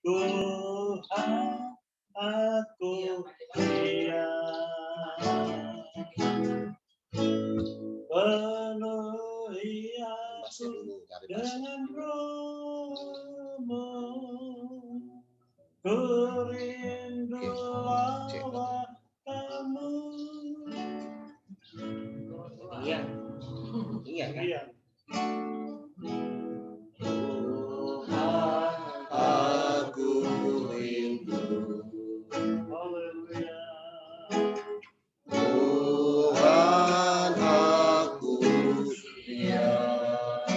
Tuhan, aku lihat, penuhi aku dengan Roh-Mu, ku rindu lawatan-Mu. Iya, iya kan? Tuhan, aku rindu. Haleluya. Tuhan, aku lihat,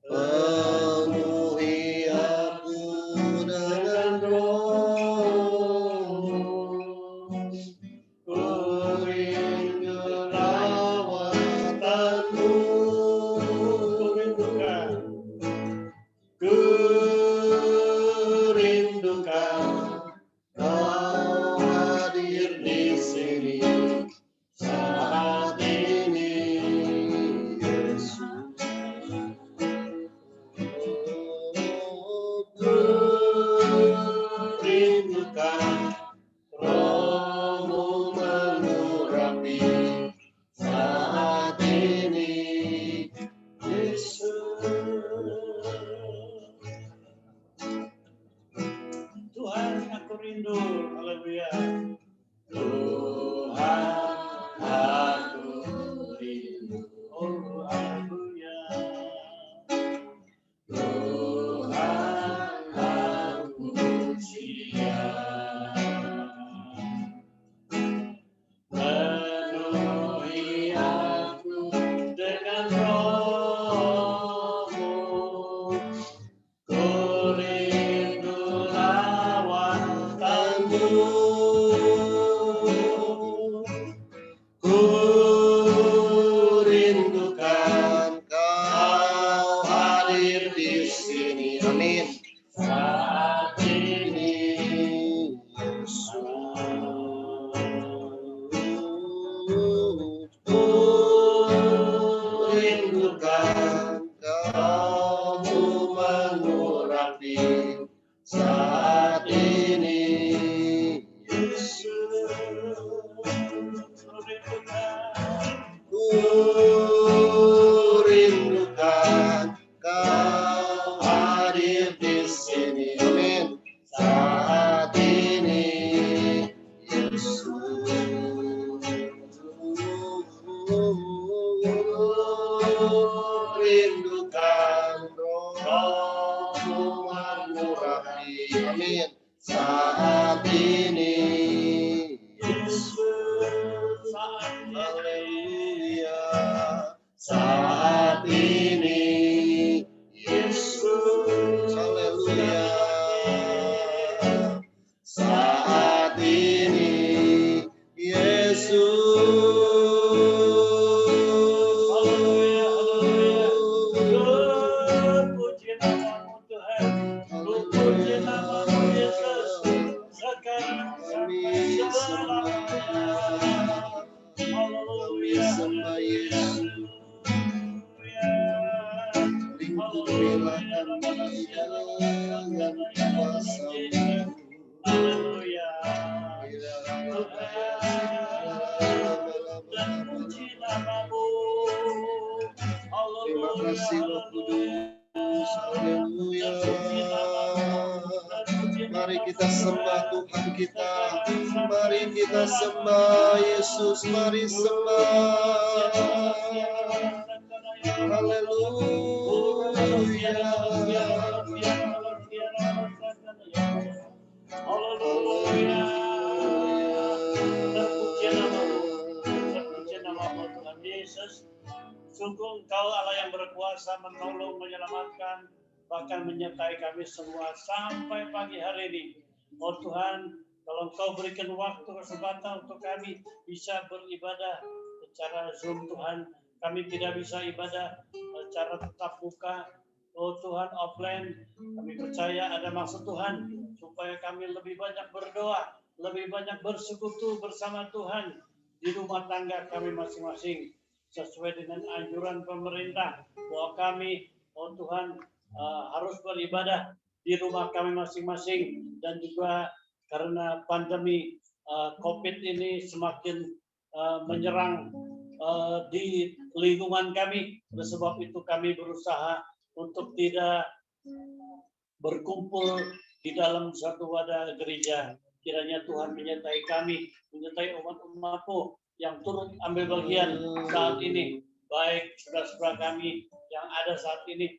penuhi aku dengan Roh-Mu, ku rindu lawatan-Mu. Ku rindukan Kau hadir di sini saat ini, Yesus. Ku rindukan Roh-Mu mengurapi saat ini, Yesus. Tuhan, aku rindu. Haleluya. Tuhan, aku rindu. Oh, haleluya. Tuhan, aku siap. Penuhi aku dengan Roh-Mu, ku rindu lawatan-Mu, ku rindukan Kau hadir di sini, amin, saat ini, Yesus. Ku rindukan Kau mengurapi saat ini, Yesus. Ku rindukan Kau hadir di sini, amin, saat ini, Yesus. Rindukan Roh-Mu mengurapi, amin, saat ini, Yesus. Haleluya, saat ini, Yesus. Haleluya, saat ini, Yesus. Puji nama-Mu Tuhan, puji nama-Mu Yesus, sekarang sampai selamanya. Haleluya, haleluya, lingkupilah kami dengan kuasa-Mu. Haleluya, dan puji nama-Mu. Terima kasih Roh Kudus. Haleluya. Mari kita sembah Tuhan kita. Mari kita sembah Yesus. Mari sembah. Haleluya. Haleluya. Terpuji nama-Mu. Terpuji nama-Mu Tuhan Yesus. Sungguh Engkau Allah yang berkuasa menolong, menyelamatkan, bahkan menyertai kami semua sampai pagi hari ini. Oh Tuhan, kalau Engkau berikan waktu kesempatan untuk kami bisa beribadah secara Zoom Tuhan, kami tidak bisa ibadah secara tetap muka. Oh Tuhan, offline, kami percaya ada maksud Tuhan supaya kami lebih banyak berdoa, lebih banyak bersekutu bersama Tuhan di rumah tangga kami masing-masing. sesuai dengan anjuran pemerintah bahwa kami, oh Tuhan, harus beribadah di rumah kami masing-masing, dan juga karena pandemi COVID ini semakin menyerang di lingkungan kami. Oleh sebab itu kami berusaha untuk tidak berkumpul di dalam satu wadah gereja. Kiranya Tuhan menyertai kami, menyertai umat-umat-Mu yang turut ambil bagian saat ini, baik saudara-saudara kami yang ada saat ini,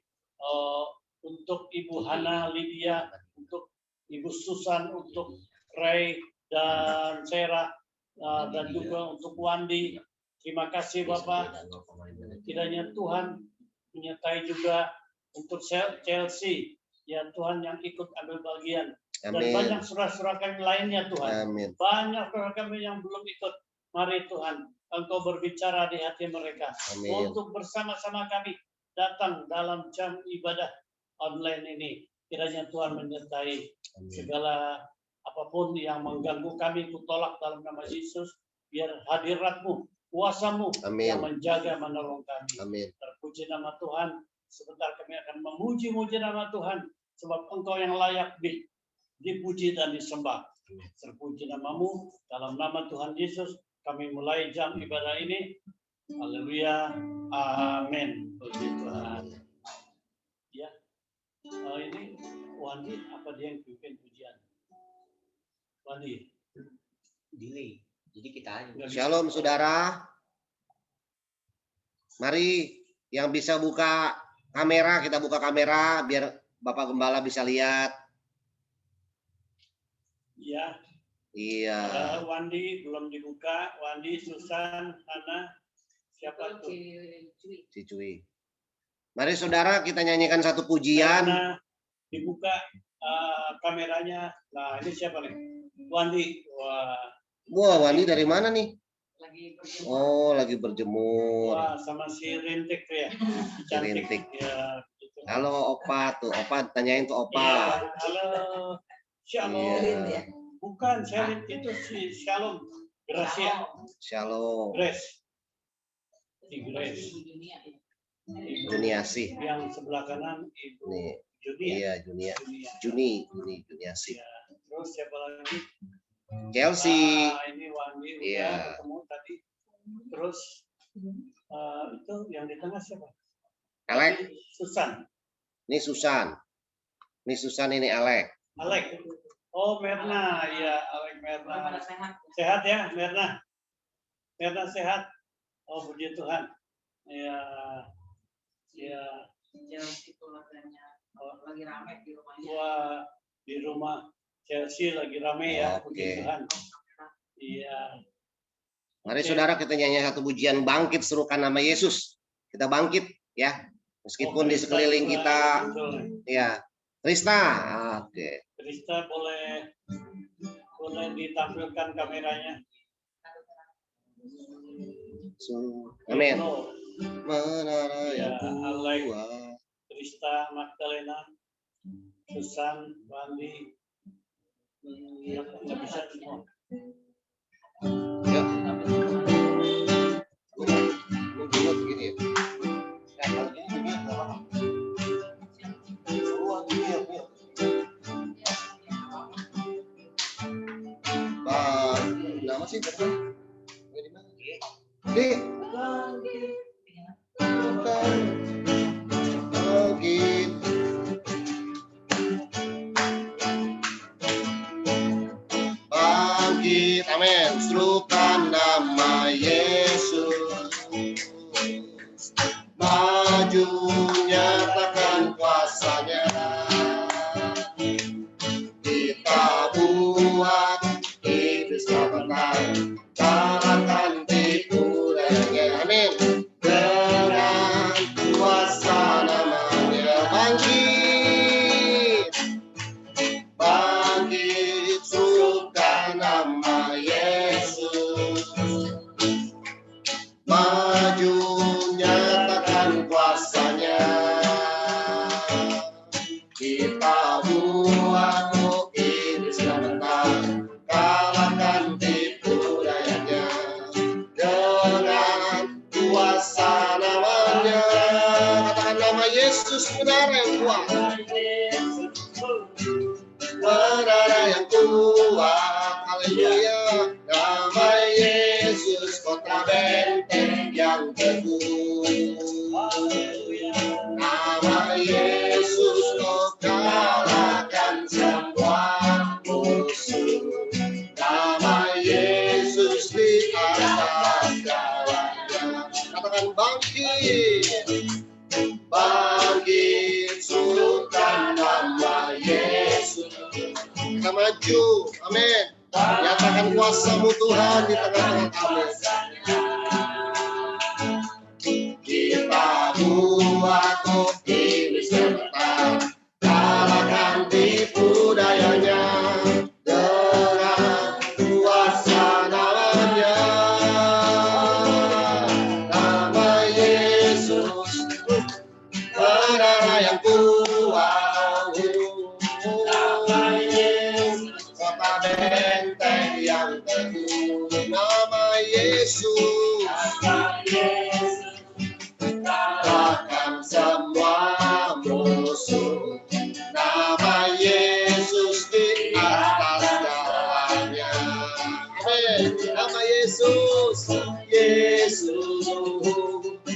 untuk Ibu Hana Lydia, untuk Ibu Susan, untuk Ray dan Sarah, dan juga untuk Wandi. Terima kasih Bapak. Kiranya Tuhan menyertai juga untuk Chelsea, ya Tuhan, yang ikut ambil bagian. Dan banyak saudara-saudara kami lainnya Tuhan. Amin. Banyak saudara kami yang belum ikut. Mari Tuhan, Engkau berbicara di hati mereka. Amin. Untuk bersama-sama kami datang dalam jam ibadah online ini. Kiranya Tuhan menyertai. Amin. Segala apapun yang mengganggu kami, kutolak dalam nama Yesus. Biar hadirat-Mu, kuasa-Mu yang menjaga, menolong kami. Amin. Terpuji nama Tuhan. Sebentar kami akan memuji-muji nama Tuhan. Sebab Engkau yang layak dipuji dan disembah. Terpuji nama-Mu. Dalam nama Tuhan Yesus kami mulai jam ibadah ini. Haleluya. Amin. Puji Tuhan. Ya. Ini Wandi, apa dia yang pimpin pujian? Wandi. Delay. Jadi kita aja. Shalom saudara. Mari yang bisa buka kamera, kita buka kamera biar Bapak Gembala bisa lihat. Iya. Iya. Wandi belum dibuka. Wandi, Susan, Hana, siapa tuh? Si Cui. Mari saudara kita nyanyikan satu pujian. Hana, dibuka kameranya. Nah ini siapa nih? Wandi. Wah, Wandi dari mana nih? Lagi berjemur. Oh, lagi berjemur. Wah, sama si Rintik tuh ya. Si Rintik. Ya, gitu. Halo Opa tuh, Opa tanyain tuh Opa. Ya, halo. Shalom. Iya. Bukan, Shalom itu si Shalom. Gracia. Shalom. Grace. Si Grace. Juniasi. Yang sebelah kanan Ibu Nih. Juni. Iya, Juniasi. Ya. Terus siapa lagi? Chelsea. Ini Wandi Iya. ketemu tadi. Terus itu yang di tengah siapa? Alek. Susan. Ini Susan. Ini Susan, ini Alek. Alek. Oh, Merna. Iya, Alek Merna. Sehat ya, Merna? Merna sehat? Oh, puji Tuhan. Iya. Iya. Chelsea keluarganya lagi ramai di rumahnya. Wah, di rumah Chelsea lagi ramai ya, puji Tuhan. Iya. Mari saudara kita nyanyi satu pujian bangkit serukan nama Yesus. Kita bangkit ya. Meskipun di sekeliling kita ya. Krista. Oke. Krista boleh ditampilkan kameranya. Amin. Menara yang tua. Krista, Magdalena, Susan, Wandi, yang nggak bisa semua. Yuk. Buat begini ya. Kalau gini juga nggak apa-apa. Seruan gini ya. Nama sih berapa? Di mana? Di. Bangkit, amin. Serukan nama Yesus. Maju nyatakan kuasanya. Kita buat iblis terbenam. Kalahkan tipu dayanya. Amin. Dengan kuasa namanya bangkit. Bangkit serukan nama Yesus. Maju nyatakan kuasanya. Kita buat iblis terbenam. Kalahkan tipu dayanya. Dengan yang teguh. Haleluya. Nama Yesus kau kalahkan semua musuh. Nama Yesus di atas segalanya. Katakan bangkit, bangkit sultan nama Yesus. Kita maju, amin. Nyatakan kuasa-Mu Tuhan di tengah-tengah kami. Kita buat optimis serta kalahkan tipu dayanya dengan kuasa namanya. Nama Yesus menara yang kuat. Nama Yesus kota benteng yang teguh. Nama Yesus kalahkan semua musuh. Nama Yesus di atas segalanya. Amin. Nama Yesus, Yesus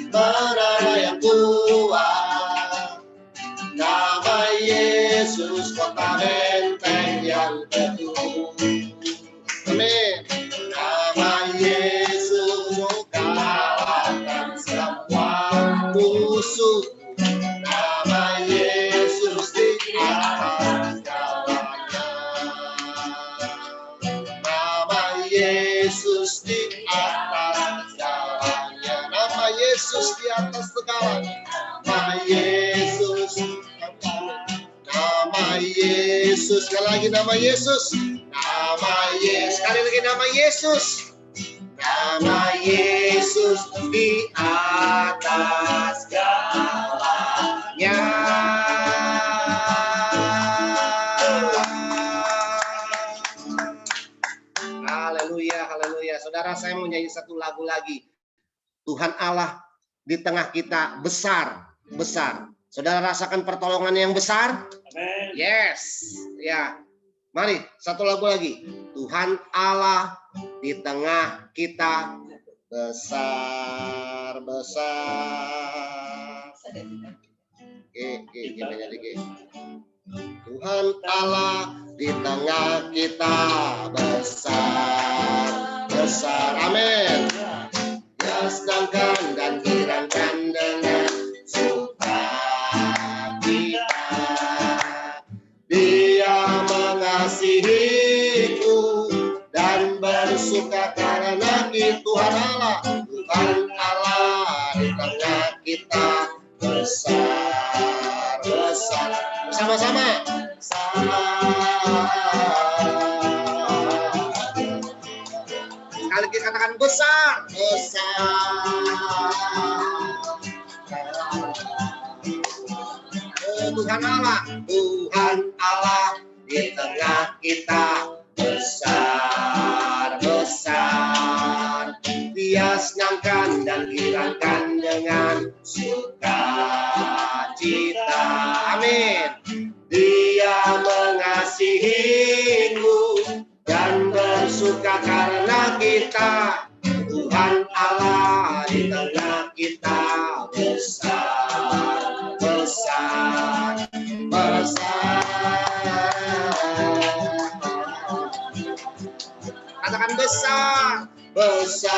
menara yang kuat. Nama Yesus kota benteng yang teguh. Amin. Nama Yesus kalahkan semua musuh. Nama Yesus di atas segalanya. Nama Yesus di atas segalanya. Nama Yesus di atas segalanya. Nama Yesus. Nama Yesus. Sekali lagi nama Yesus. Nama Yesus. Sekali lagi nama Yesus. Nama Yesus di atas segalanya. Haleluya, haleluya. Saudara, saya mau nyanyi satu lagu lagi. Tuhan Allah di tengah kita besar, besar. Saudara rasakan pertolongan yang besar? Amin. Yes. Ya. Mari, satu lagu lagi. Tuhan Allah di tengah kita besar, besar. Gimana lagi? Tuhan Allah di tengah kita besar, besar. Amin. Dia sedangkan dan kirangkan dengan sukacita. Dia mengasihiku dan bersuka karena Tuhan Allah. Tuhan Allah di tengah kita besar, besar. Bersama-sama. Sekali lagi katakan besar, besar. Oh, Tuhan Allah, Tuhan Allah di tengah kita besar, besar. Dia senangkan dan girangkan dengan sukacita. Amin. Dia mengasihimu dan bersuka karena kita. Tuhan Allah di tengah kita besar, besar, besar. Katakan besar, besar.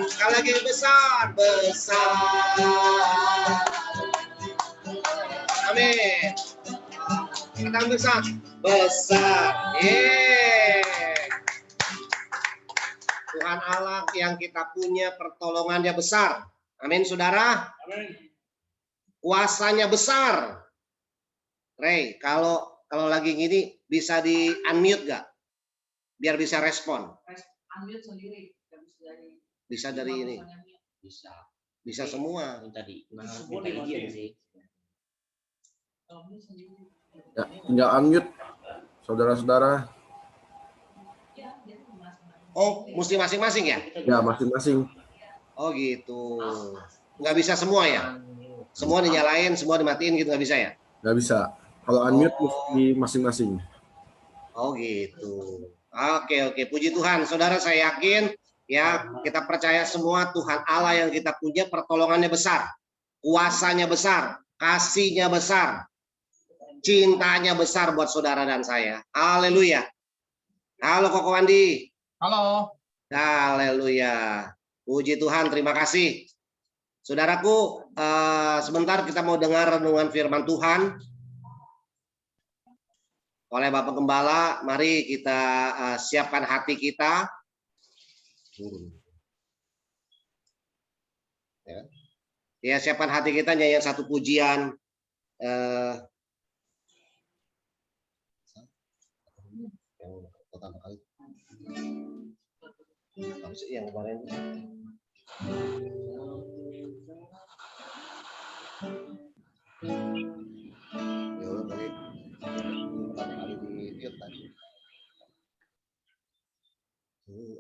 Sekali lagi besar, besar. Amin. Katakan besar, besar. Tuhan Allah yang kita punya pertolongannya besar. Amin, saudara. Amin. Kuasanya besar. Ray, kalau lagi gini bisa di unmute gak? Biar bisa respon. Unmute sendiri. Bisa dari ini. Bisa. Bisa semua. Tadi. Semua dimatiin sih. Ya, tinggal unmute, saudara-saudara. Oh, mesti masing-masing ya? Ya, masing-masing. Oh gitu. Nggak bisa semua ya? Semua dinyalain, semua dimatiin gitu nggak bisa ya? Nggak bisa. Kalau unmute mesti masing-masing. Oh gitu. Oke, puji Tuhan. Saudara, saya yakin ya, kita percaya semua Tuhan Allah yang kita punya pertolongannya besar, kuasanya besar, kasihnya besar, cintanya besar buat saudara dan saya. Haleluya. Halo Koko Wandi. Halo. Haleluya. Puji Tuhan, terima kasih. Saudaraku, sebentar kita mau dengar renungan firman Tuhan oleh Bapak Gembala. Mari kita siapkan hati kita. Ya, siapkan hati kita nyanyian satu pujian. Yang pertama kali. Apa sih yang kemarin?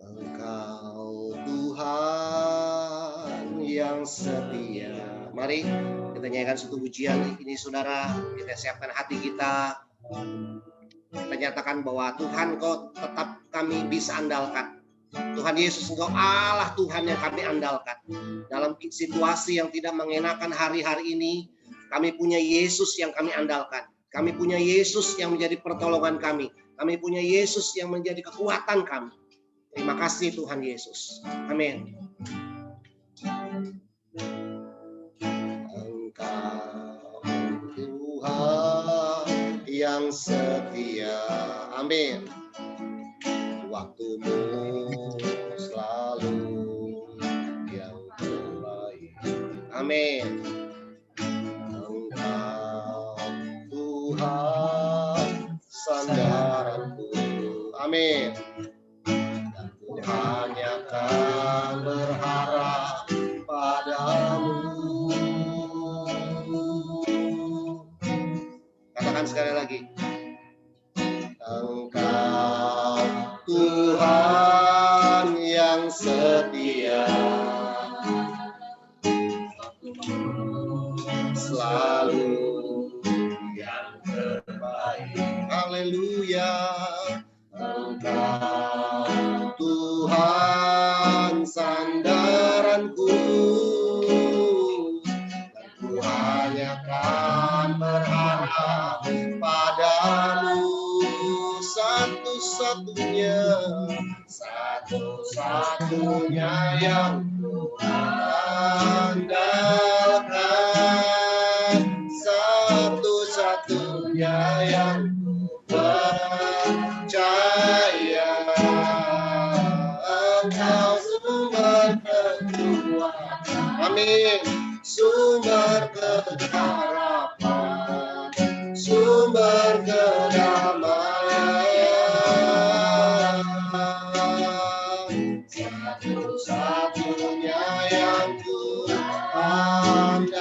Engkau Tuhan yang setia. Mari kita nyanyikan satu pujian ini, saudara. Kita siapkan hati kita. Kita nyatakan bahwa Tuhan, Kau tetap kami bisa andalkan. Tuhan Yesus, Engkau Allah Tuhan yang kami andalkan. Dalam situasi yang tidak mengenakan hari-hari ini, kami punya Yesus yang kami andalkan. Kami punya Yesus yang menjadi pertolongan kami. Kami punya Yesus yang menjadi kekuatan kami. Terima kasih Tuhan Yesus. Amin. Engkau Tuhan yang setia. Amin. Waktumu selalu yang terbaik. Amin. Engkau Tuhan sandaranku. Amin. Hanya akan berharap padamu. Katakan sekali lagi. Engkau Tuhan yang setia, selalu yang terbaik. Haleluya. Engkau Tuhan sandaranku, dan ku hanya akan berharap padamu. Satu-satunya yang ku andalkan, satu-satunya yang ku percaya. Engkau sumber kekuatan, amin, sumber pengharapan, sumber kedamaian. Satu-satunya yang ku andalkan,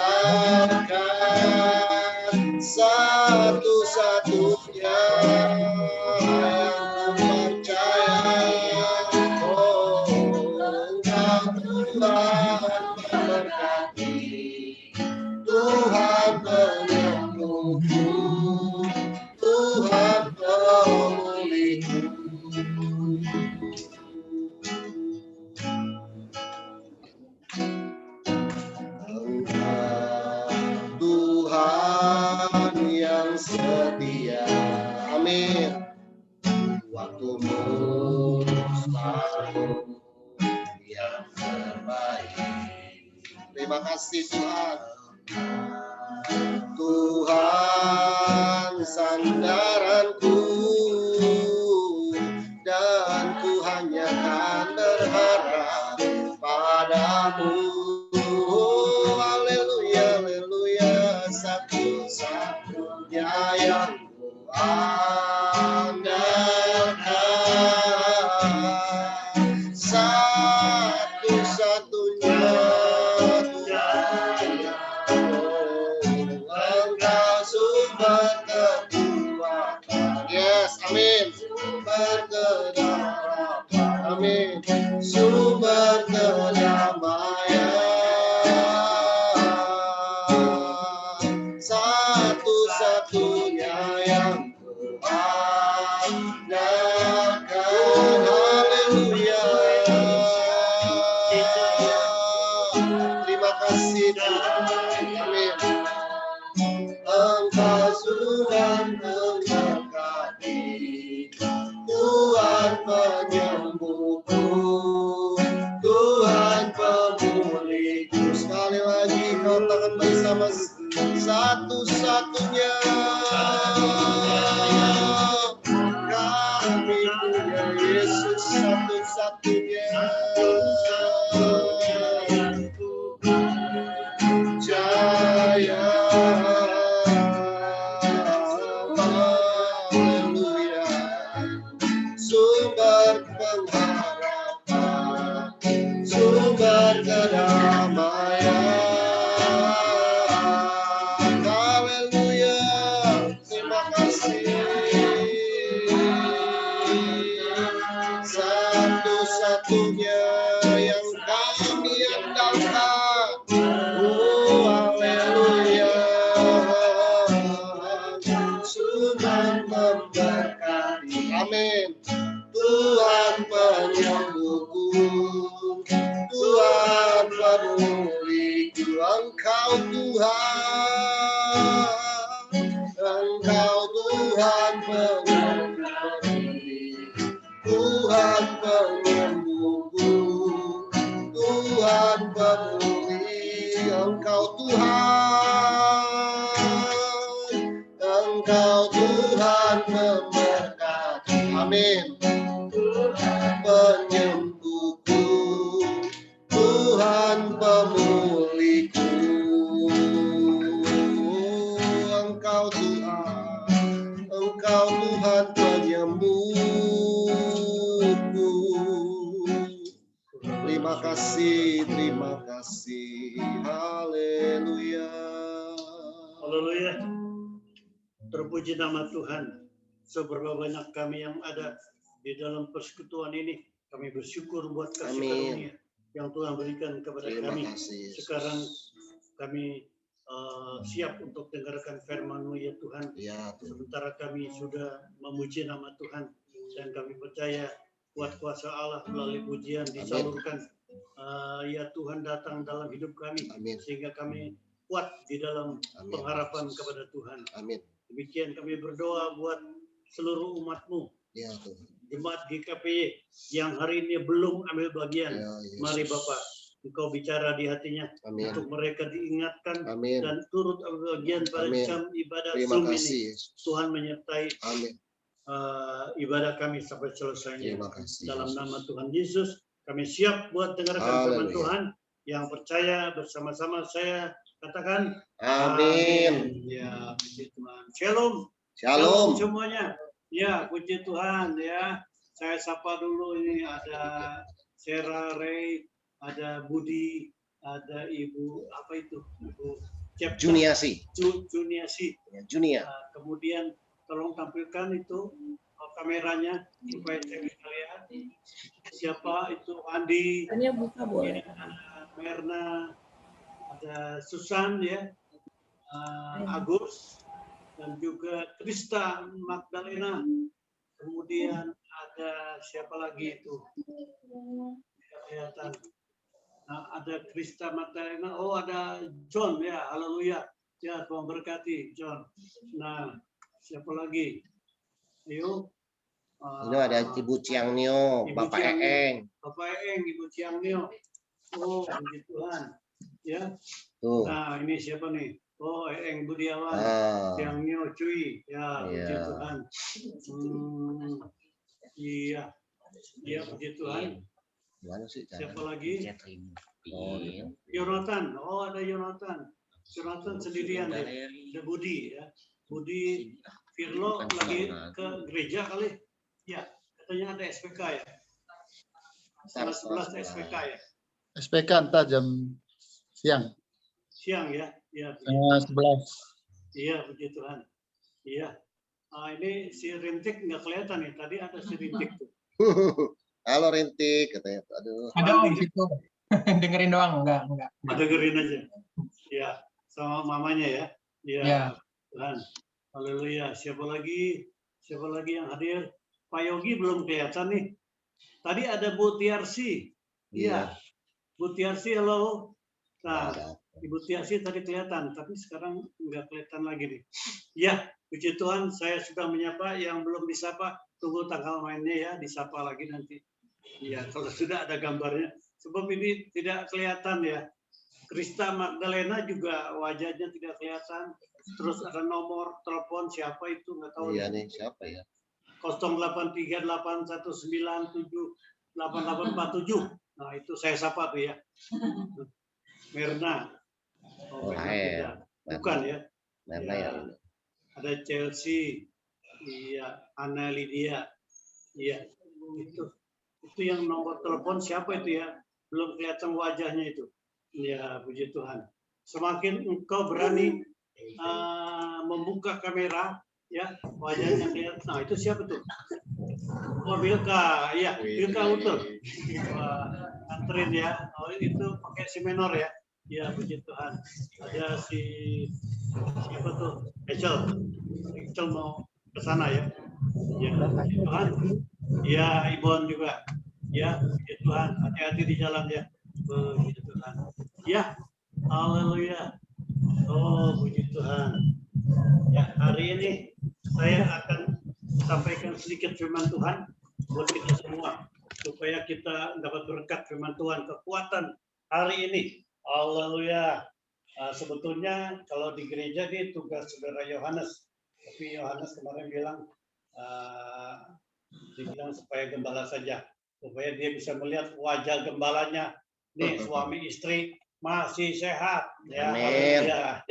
satu-satunya yang ku percaya. Oh, Engkau Tuhan memberkati, Tuhan penyembuhku, Tuhan pemulihku. Tuhan yang setia, amin. Waktumu selalu yang terbaik. Terima kasih Tuhan. Tuhan sandaranku, dan ku hanya akan berharap padamu. Satu-satunya yang ku andalkan, satu-satunya Tuhan. Engkau sumber kekuatan, yes, amin, sumber kedamaian, amin, sumber kedamaian. Satu-satunya yang ku andalkan, penyembuhku, Tuhan pemulihku. Sekali lagi kau tangan bersama, satu-satunya kami punya Yesus, satu-satunya jaya. Haleluya, sumber pengharapan, sumber kedamaian. Haleluya, terima kasih. Satu-satunya yang kami andalkan. Oh, haleluya. Tuhan memberkati. Amin. Tuhan penyembuhku, Tuhan pemulihku. Engkau Tuhan, Engkau Tuhan pemulih, Tuhan penyembuhku, Tuhan pemulih. Engkau Tuhan, Engkau Tuhan memberkati. Amin. Penyembuhku, Tuhan pemulihku. Engkau Tuhan, Engkau Tuhan penyembuhku. Terima kasih, terima kasih. Haleluya. Haleluya. Terpuji nama Tuhan. Seberapa banyak kami yang ada di dalam persekutuan ini. Kami bersyukur buat kasih karunia yang Tuhan berikan kepada Terima kami. kasih. Sekarang kami siap untuk dengarkan firman-Mu ya Tuhan. Ya, Tuhan. Sementara kami sudah memuji nama Tuhan dan kami percaya kuat kuasa Allah melalui pujian disalurkan. Ya Tuhan datang dalam hidup kami. Amin. Sehingga kami kuat di dalam Amin. pengharapan kepada Tuhan. Amin. Demikian kami berdoa buat seluruh umat-Mu. Ya, Tuhan. Jemaat GKPY yang hari ini belum ambil bagian. Ya, Yesus. Mari Bapak, Engkau bicara di hatinya. Amin. Untuk mereka diingatkan Amin. dan turut ambil bagian pada Amin. jam ibadah Terima Zoom kasih, ini. Yesus. Tuhan menyertai Amin. ibadah kami sampai selesainya. Terima kasih, Dalam Yesus. nama Tuhan Yesus, kami siap buat dengarkan firman Haleluya. Tuhan. Yang percaya bersama-sama saya katakan Amin. Ya, puji Tuhan. Shalom. Shalom. Semuanya. Ya, puji Tuhan ya. Saya sapa dulu, ini ada Sarah Ray, ada Budi, ada Ibu apa itu? Ibu Cep Juniasi. Juniasi. Ya, Junia. Kemudian tolong tampilkan itu kameranya supaya saya bisa lihat. Siapa itu? Andi. Hanya buka boleh. Ada Merna, ada Susan ya. Agus dan juga Krista Magdalena. Kemudian ada siapa lagi itu? Kelihatan. Nah, ada Krista Magdalena. Oh, ada John ya. Haleluya. Ya, Tuhan berkati John. Nah, siapa lagi? Ayo. Ini ada Ibu Ciang Nio, Ibu Bapak Ciang Nio. Eeng. Bapak Eeng, Ibu Ciang Nio. Oh, puji Tuhan. Ya. Tuh. Nah, ini siapa nih? Oh, Eeng Budiawan. Ah. Ciang Nio Cuy. Ya, puji Iya. Tuhan. Iya. Iya, puji Tuhan. Gimana sih? Siapa lagi? Oh, iya. Yonatan. Oh, ada Yonatan. Yonatan sendirian ya. Ada Budi ya. Budi Firlo lagi ke gereja kali. Ya, katanya ada SPK ya. Salah 11 SPK ya. SPK entah jam siang. Siang ya. Ya, puji Setengah 11. Iya, puji Tuhan. Iya. Ini si Rintik nggak kelihatan nih. Tadi ada si Rintik tuh. Halo Rintik, katanya. Aduh. Ada di situ. Dengerin doang, enggak. Dengerin aja. Ya, sama mamanya ya. Iya. Ya. Tuhan. Haleluya. Siapa lagi? Siapa lagi yang hadir? Pak Yogi belum kelihatan nih. Tadi ada Bu Tiarsi. Iya. Bu Tiarsi, halo. Nah, Ibu Tiarsi tadi kelihatan, tapi sekarang nggak kelihatan lagi nih. Ya, puji Tuhan, saya sudah menyapa. Yang belum disapa, tunggu tanggal mainnya ya, disapa lagi nanti. Iya, kalau sudah ada gambarnya. Sebab ini tidak kelihatan ya. Krista Magdalena juga wajahnya tidak kelihatan. Terus ada nomor telepon siapa itu nggak tahu. Iya nih, siapa ya? 0838198847. Nah itu saya sapa tuh ya. Mirna. Oh, Mirna Ael. tidak. Bukan ya. Mana Ya. ya? Ada Chelsea. Iya, Ana Lydia. Iya, itu yang nomor telepon siapa itu ya? Belum kelihatan wajahnya itu. Ya, puji Tuhan. Semakin engkau berani membuka kamera, ya wajahnya kelihatan. Nah itu siapa tuh? Oh Bilka, iya Bilka Utul. Anterin ya. Oh itu pakai si menor ya. Ya puji Tuhan. Ada si siapa tuh? Rachel mau ke sana ya. Ya puji Tuhan. Ya Ibon juga. Ya puji Tuhan. Hati-hati di jalan ya. Puji Tuhan. Ya. Haleluya. Oh puji Tuhan. Ya hari ini saya akan sampaikan sedikit firman Tuhan buat kita semua supaya kita dapat berkat firman Tuhan, kekuatan hari ini. Haleluya. Sebetulnya kalau di gereja ini tugas saudara Yohanes, tapi Yohanes kemarin bilang dibilang supaya gembala saja, supaya dia bisa melihat wajah gembalanya. Nih suami istri masih sehat ya. Amin. Haleluya.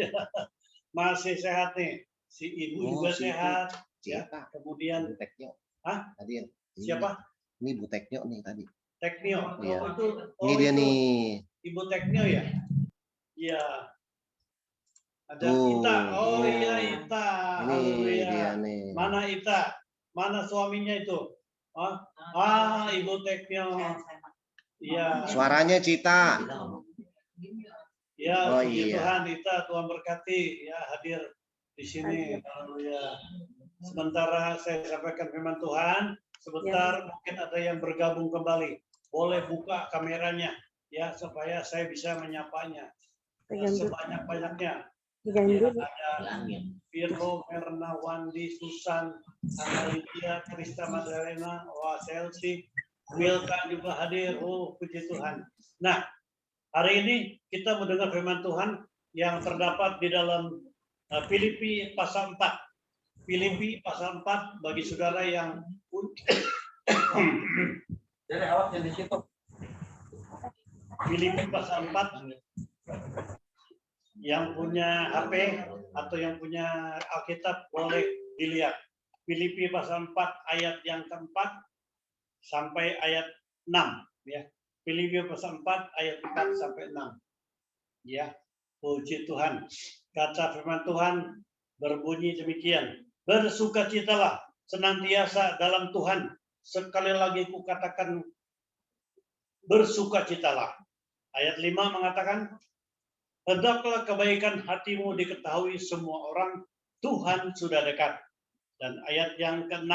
Masih sehat nih. Si ibu juga sehat. Ya. Kemudian Teknyo. Hah? Tadi yang siapa? Ini Bu Teknyo nih tadi. Teknio. Iya. Oh, Ini dia itu nih. Ibu Teknio ya? Iya. Ada Tuh. Ita. Oh iya Ita. Ini Haleluya. dia nih. Mana Ita? Mana suaminya itu? Ibu Teknio. Iya. Suaranya Cita. Ya, Oh, puji iya. Tuhan, Ita, Tuhan berkati ya hadir di sini. Haleluya. Sementara saya sampaikan firman Tuhan, sebentar mungkin ada yang bergabung kembali. Boleh buka kameranya ya supaya saya bisa menyapanya. Sebanyak-banyaknya. Ya, ada Firlo, Merna, Wandi, Susan, Ana Lydia, Krista Magdalena, Chelsea, Wilka juga hadir. Oh, puji Tuhan. Nah, hari ini kita mendengar firman Tuhan yang terdapat di dalam Filipi pasal 4. Filipi pasal 4 bagi saudara yang Filipi pasal 4 yang punya HP atau yang punya Alkitab boleh dilihat. Filipi pasal 4 ayat yang keempat sampai ayat 6 ya. Filipi pasal 4 ayat 4 sampai 6. Ya, puji Tuhan. Kata firman Tuhan berbunyi demikian. Bersukacitalah senantiasa dalam Tuhan. Sekali lagi kukatakan bersukacitalah. Ayat 5 mengatakan, hendaklah kebaikan hatimu diketahui semua orang, Tuhan sudah dekat. Dan ayat yang ke-6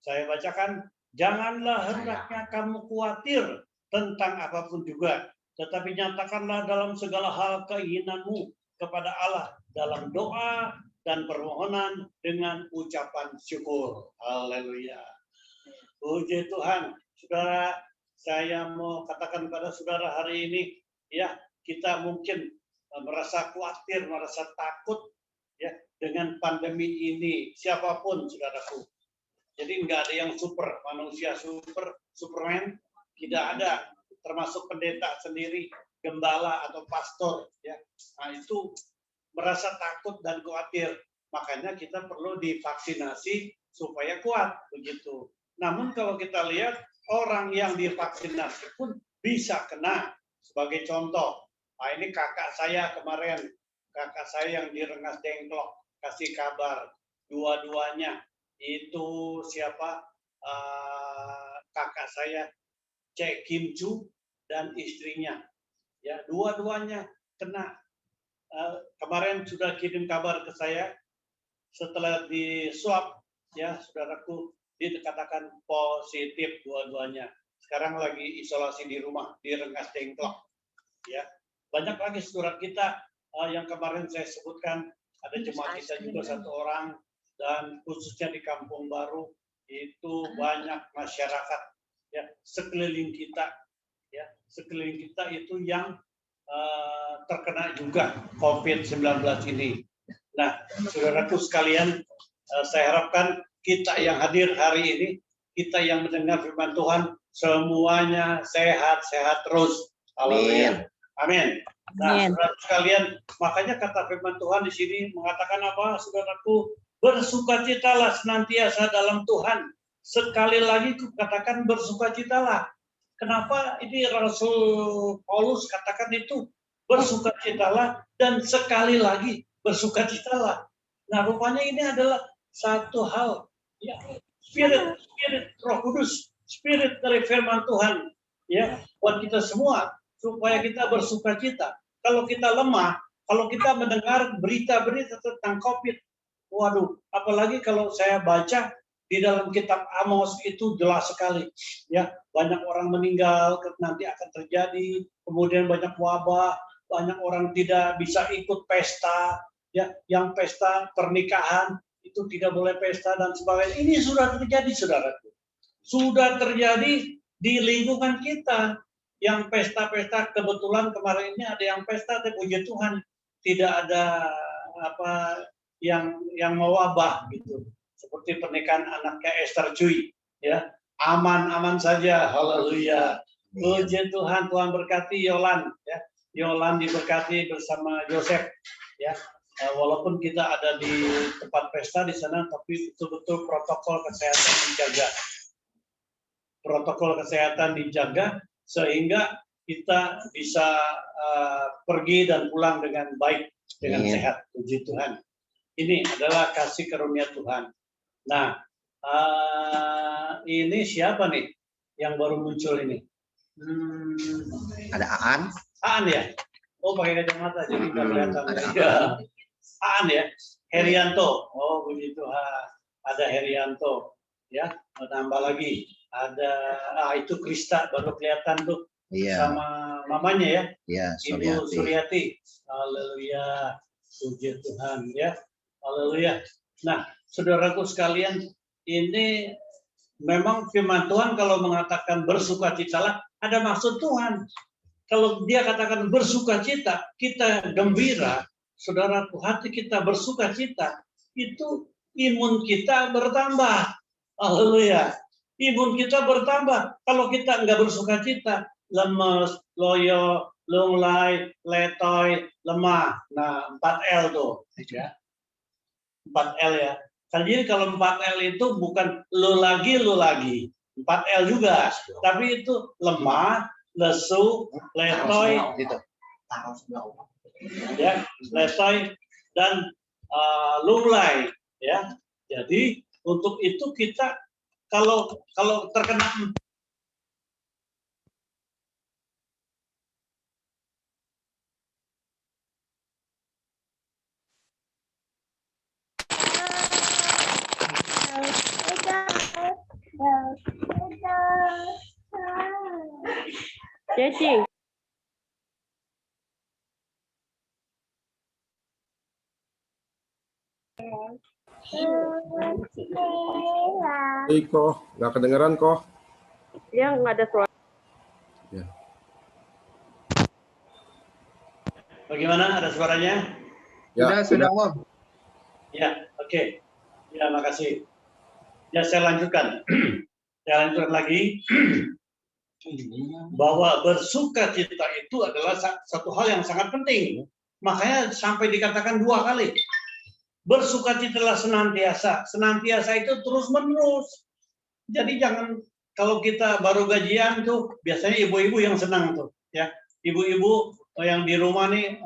saya bacakan, janganlah hendaknya kamu khawatir tentang apapun juga, tetapi nyatakanlah dalam segala hal keinginanmu kepada Allah dalam doa dan permohonan dengan ucapan syukur. Haleluya. Puji Tuhan. Saudara, saya mau katakan pada saudara hari ini, ya, kita mungkin merasa khawatir, merasa takut ya dengan pandemi ini. Siapapun saudaraku. Jadi nggak ada yang super, manusia Superman, tidak ada, termasuk pendeta sendiri, gembala atau pastor ya. Nah, itu merasa takut dan khawatir. Makanya kita perlu divaksinasi supaya kuat begitu. Namun kalau kita lihat orang yang divaksinasi pun bisa kena. Sebagai contoh, nah ini kakak saya kemarin, kakak saya yang di Rengas Dengklok kasih kabar dua-duanya itu siapa? Kakak saya Cek Kim Chu dan istrinya. Ya, dua-duanya kena. Kemarin sudah kirim kabar ke saya setelah di swab ya saudaraku dikatakan positif dua-duanya. Sekarang lagi isolasi di rumah di Rengas Dengklok. Ya, banyak lagi surat kita yang kemarin saya sebutkan. Ada jemaat kita juga satu orang dan khususnya di Kampung Baru itu banyak masyarakat ya, sekeliling kita, ya, sekeliling kita itu yang terkena juga COVID-19 ini. Nah, saudaraku sekalian, saya harapkan kita yang hadir hari ini, kita yang mendengar firman Tuhan, semuanya sehat-sehat terus. Haleluya. Amin. Nah, saudara sekalian, makanya kata firman Tuhan di sini mengatakan apa, saudaraku? Bersukacitalah senantiasa dalam Tuhan. Sekali lagi katakan bersukacitalah. Kenapa ini Rasul Paulus katakan itu? Bersukacitalah dan sekali lagi bersukacitalah. Nah, rupanya ini adalah satu hal, ya, spirit Roh Kudus, spirit dari firman Tuhan, ya, buat kita semua supaya kita bersukacita. Kalau kita lemah, kalau kita mendengar berita-berita tentang COVID, waduh, apalagi kalau saya baca di dalam kitab Amos itu jelas sekali, ya, banyak orang meninggal nanti akan terjadi, kemudian banyak wabah, banyak orang tidak bisa ikut pesta, ya, yang pesta pernikahan itu tidak boleh pesta dan sebagainya. Ini sudah terjadi, saudaraku, sudah terjadi di lingkungan kita. Yang pesta-pesta, kebetulan kemarin ini ada yang pesta, tapi puji Tuhan tidak ada apa yang mewabah gitu. Seperti pernikahan anaknya Esther Cui, ya, aman saja, haleluya, puji Tuhan. Tuhan berkati Yolan, ya, Yolan diberkati bersama Joseph, ya, walaupun kita ada di tempat pesta di sana, tapi betul-betul protokol kesehatan dijaga, sehingga kita bisa pergi dan pulang dengan baik, dengan sehat, puji Tuhan. Ini adalah kasih karunia Tuhan. Nah, ini siapa nih yang baru muncul ini? Ada Aan. Aan ya? Oh, pakai kacamata jadi nggak kelihatan. Ya. Aan ya? Herianto. Oh, puji Tuhan. Ada Herianto. Ya, tambah lagi. Ada, itu Krista baru kelihatan tuh. Iya. Sama mamanya ya? Iya, Ibu Suryati. Haleluya. Puji Tuhan ya. Haleluya. Nah, saudaraku sekalian, ini memang firman Tuhan kalau mengatakan bersukacitalah, ada maksud Tuhan. Kalau dia katakan bersukacita, kita gembira, saudaraku, hati kita bersukacita, itu imun kita bertambah. Haleluya. Imun kita bertambah. Kalau kita enggak bersukacita, lemes, loyo, lunglai, letoy, lemah. Nah, 4L tuh. Ya. 4L ya. Jadi kalau 4L itu bukan lu lagi, 4L juga. Tapi itu lemah, lesu, letoy, ya, letoy dan lunglai, ya. Jadi untuk itu kita kalau terkena Ceci. Kok nggak kedengeran kok? Ya nggak ada suara. Ya. Bagaimana? Ada suaranya? Ya, Sudah Om. Ya, oke. Ya, makasih. Ya, saya lanjutkan. Saya lanjutkan lagi. Bahwa bersukacita itu adalah satu hal yang sangat penting. Makanya sampai dikatakan 2 kali. Bersukacitalah senantiasa. Senantiasa itu terus-menerus. Jadi jangan, kalau kita baru gajian tuh, biasanya ibu-ibu yang senang tuh. Ya, ibu-ibu yang di rumah nih,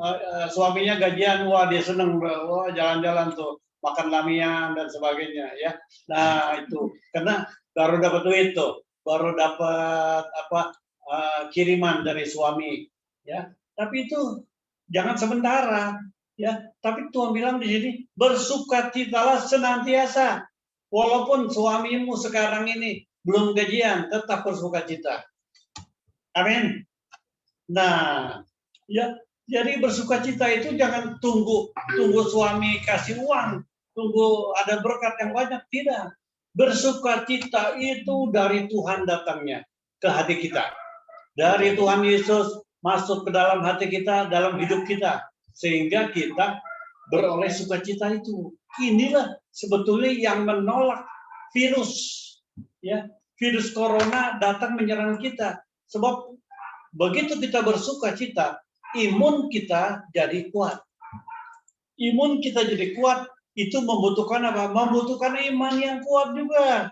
suaminya gajian, wah dia senang, wah jalan-jalan tuh, makan lamian dan sebagainya, ya. Nah itu, karena baru dapat duit tuh, baru dapat kiriman dari suami, ya. Tapi itu jangan sementara, ya. Tapi Tuhan bilang di sini bersukacitalah senantiasa, walaupun suamimu sekarang ini belum gajian, tetap bersukacita. Amin. Nah, ya, jadi bersukacita itu jangan tunggu suami kasih uang, tunggu ada berkat yang banyak, tidak. Bersukacita itu dari Tuhan datangnya. ke hati kita. Dari Tuhan Yesus masuk ke dalam hati kita, dalam hidup kita, sehingga kita beroleh sukacita itu. Inilah sebetulnya yang menolak virus, ya. Virus corona datang menyerang kita. Sebab begitu kita bersukacita, imun kita jadi kuat. Imun kita jadi kuat, itu membutuhkan apa? Membutuhkan iman yang kuat juga.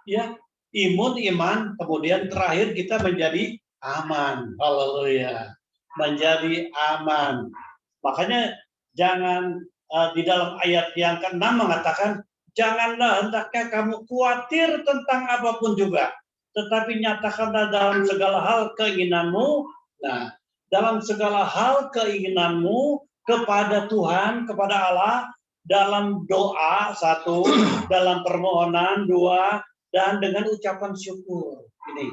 Ya, iman, kemudian terakhir kita menjadi aman. Haleluya. Menjadi aman. Makanya jangan di dalam ayat yang ke-6 mengatakan, janganlah hendaknya kamu khawatir tentang apapun juga, tetapi nyatakanlah dalam segala hal keinginanmu. Nah, dalam segala hal keinginanmu kepada Tuhan, kepada Allah, dalam doa 1, dalam permohonan 2, dan dengan ucapan syukur. Ini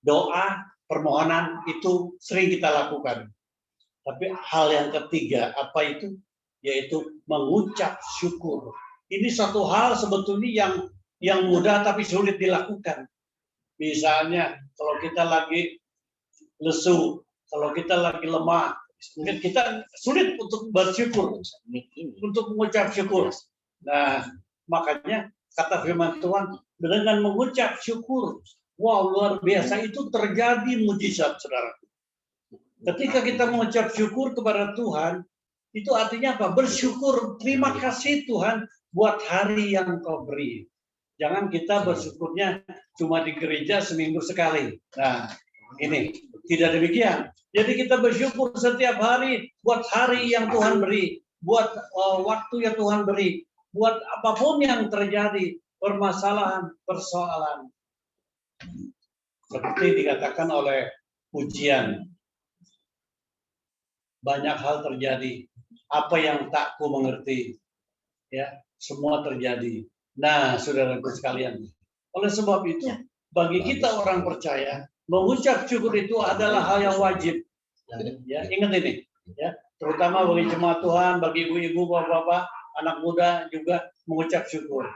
doa, permohonan itu sering kita lakukan. Tapi hal yang ketiga apa itu? Yaitu mengucap syukur. Ini satu hal sebetulnya yang mudah tapi sulit dilakukan. Misalnya kalau kita lagi lesu, kalau kita lagi lemah, mungkin kita sulit untuk bersyukur, untuk mengucap syukur. Nah, makanya kata firman Tuhan, dengan mengucap syukur, wow, luar biasa, itu terjadi mujizat, saudara. Ketika kita mengucap syukur kepada Tuhan, itu artinya apa? Bersyukur, terima kasih Tuhan buat hari yang Kau beri. Jangan kita bersyukurnya cuma di gereja seminggu sekali. Nah, ini tidak demikian. Jadi kita bersyukur setiap hari buat hari yang Tuhan beri, buat waktu yang Tuhan beri, buat apapun yang terjadi, permasalahan, persoalan. Seperti dikatakan oleh pujian, banyak hal terjadi. Apa yang tak ku mengerti, ya, semua terjadi. Nah, saudaraku sekalian, oleh sebab itu, bagi kita orang percaya, mengucap syukur itu adalah hal yang wajib. Ya, ingat ini, ya, terutama bagi jemaat Tuhan, bagi ibu-ibu, bapak-bapak, anak muda juga mengucap syukur.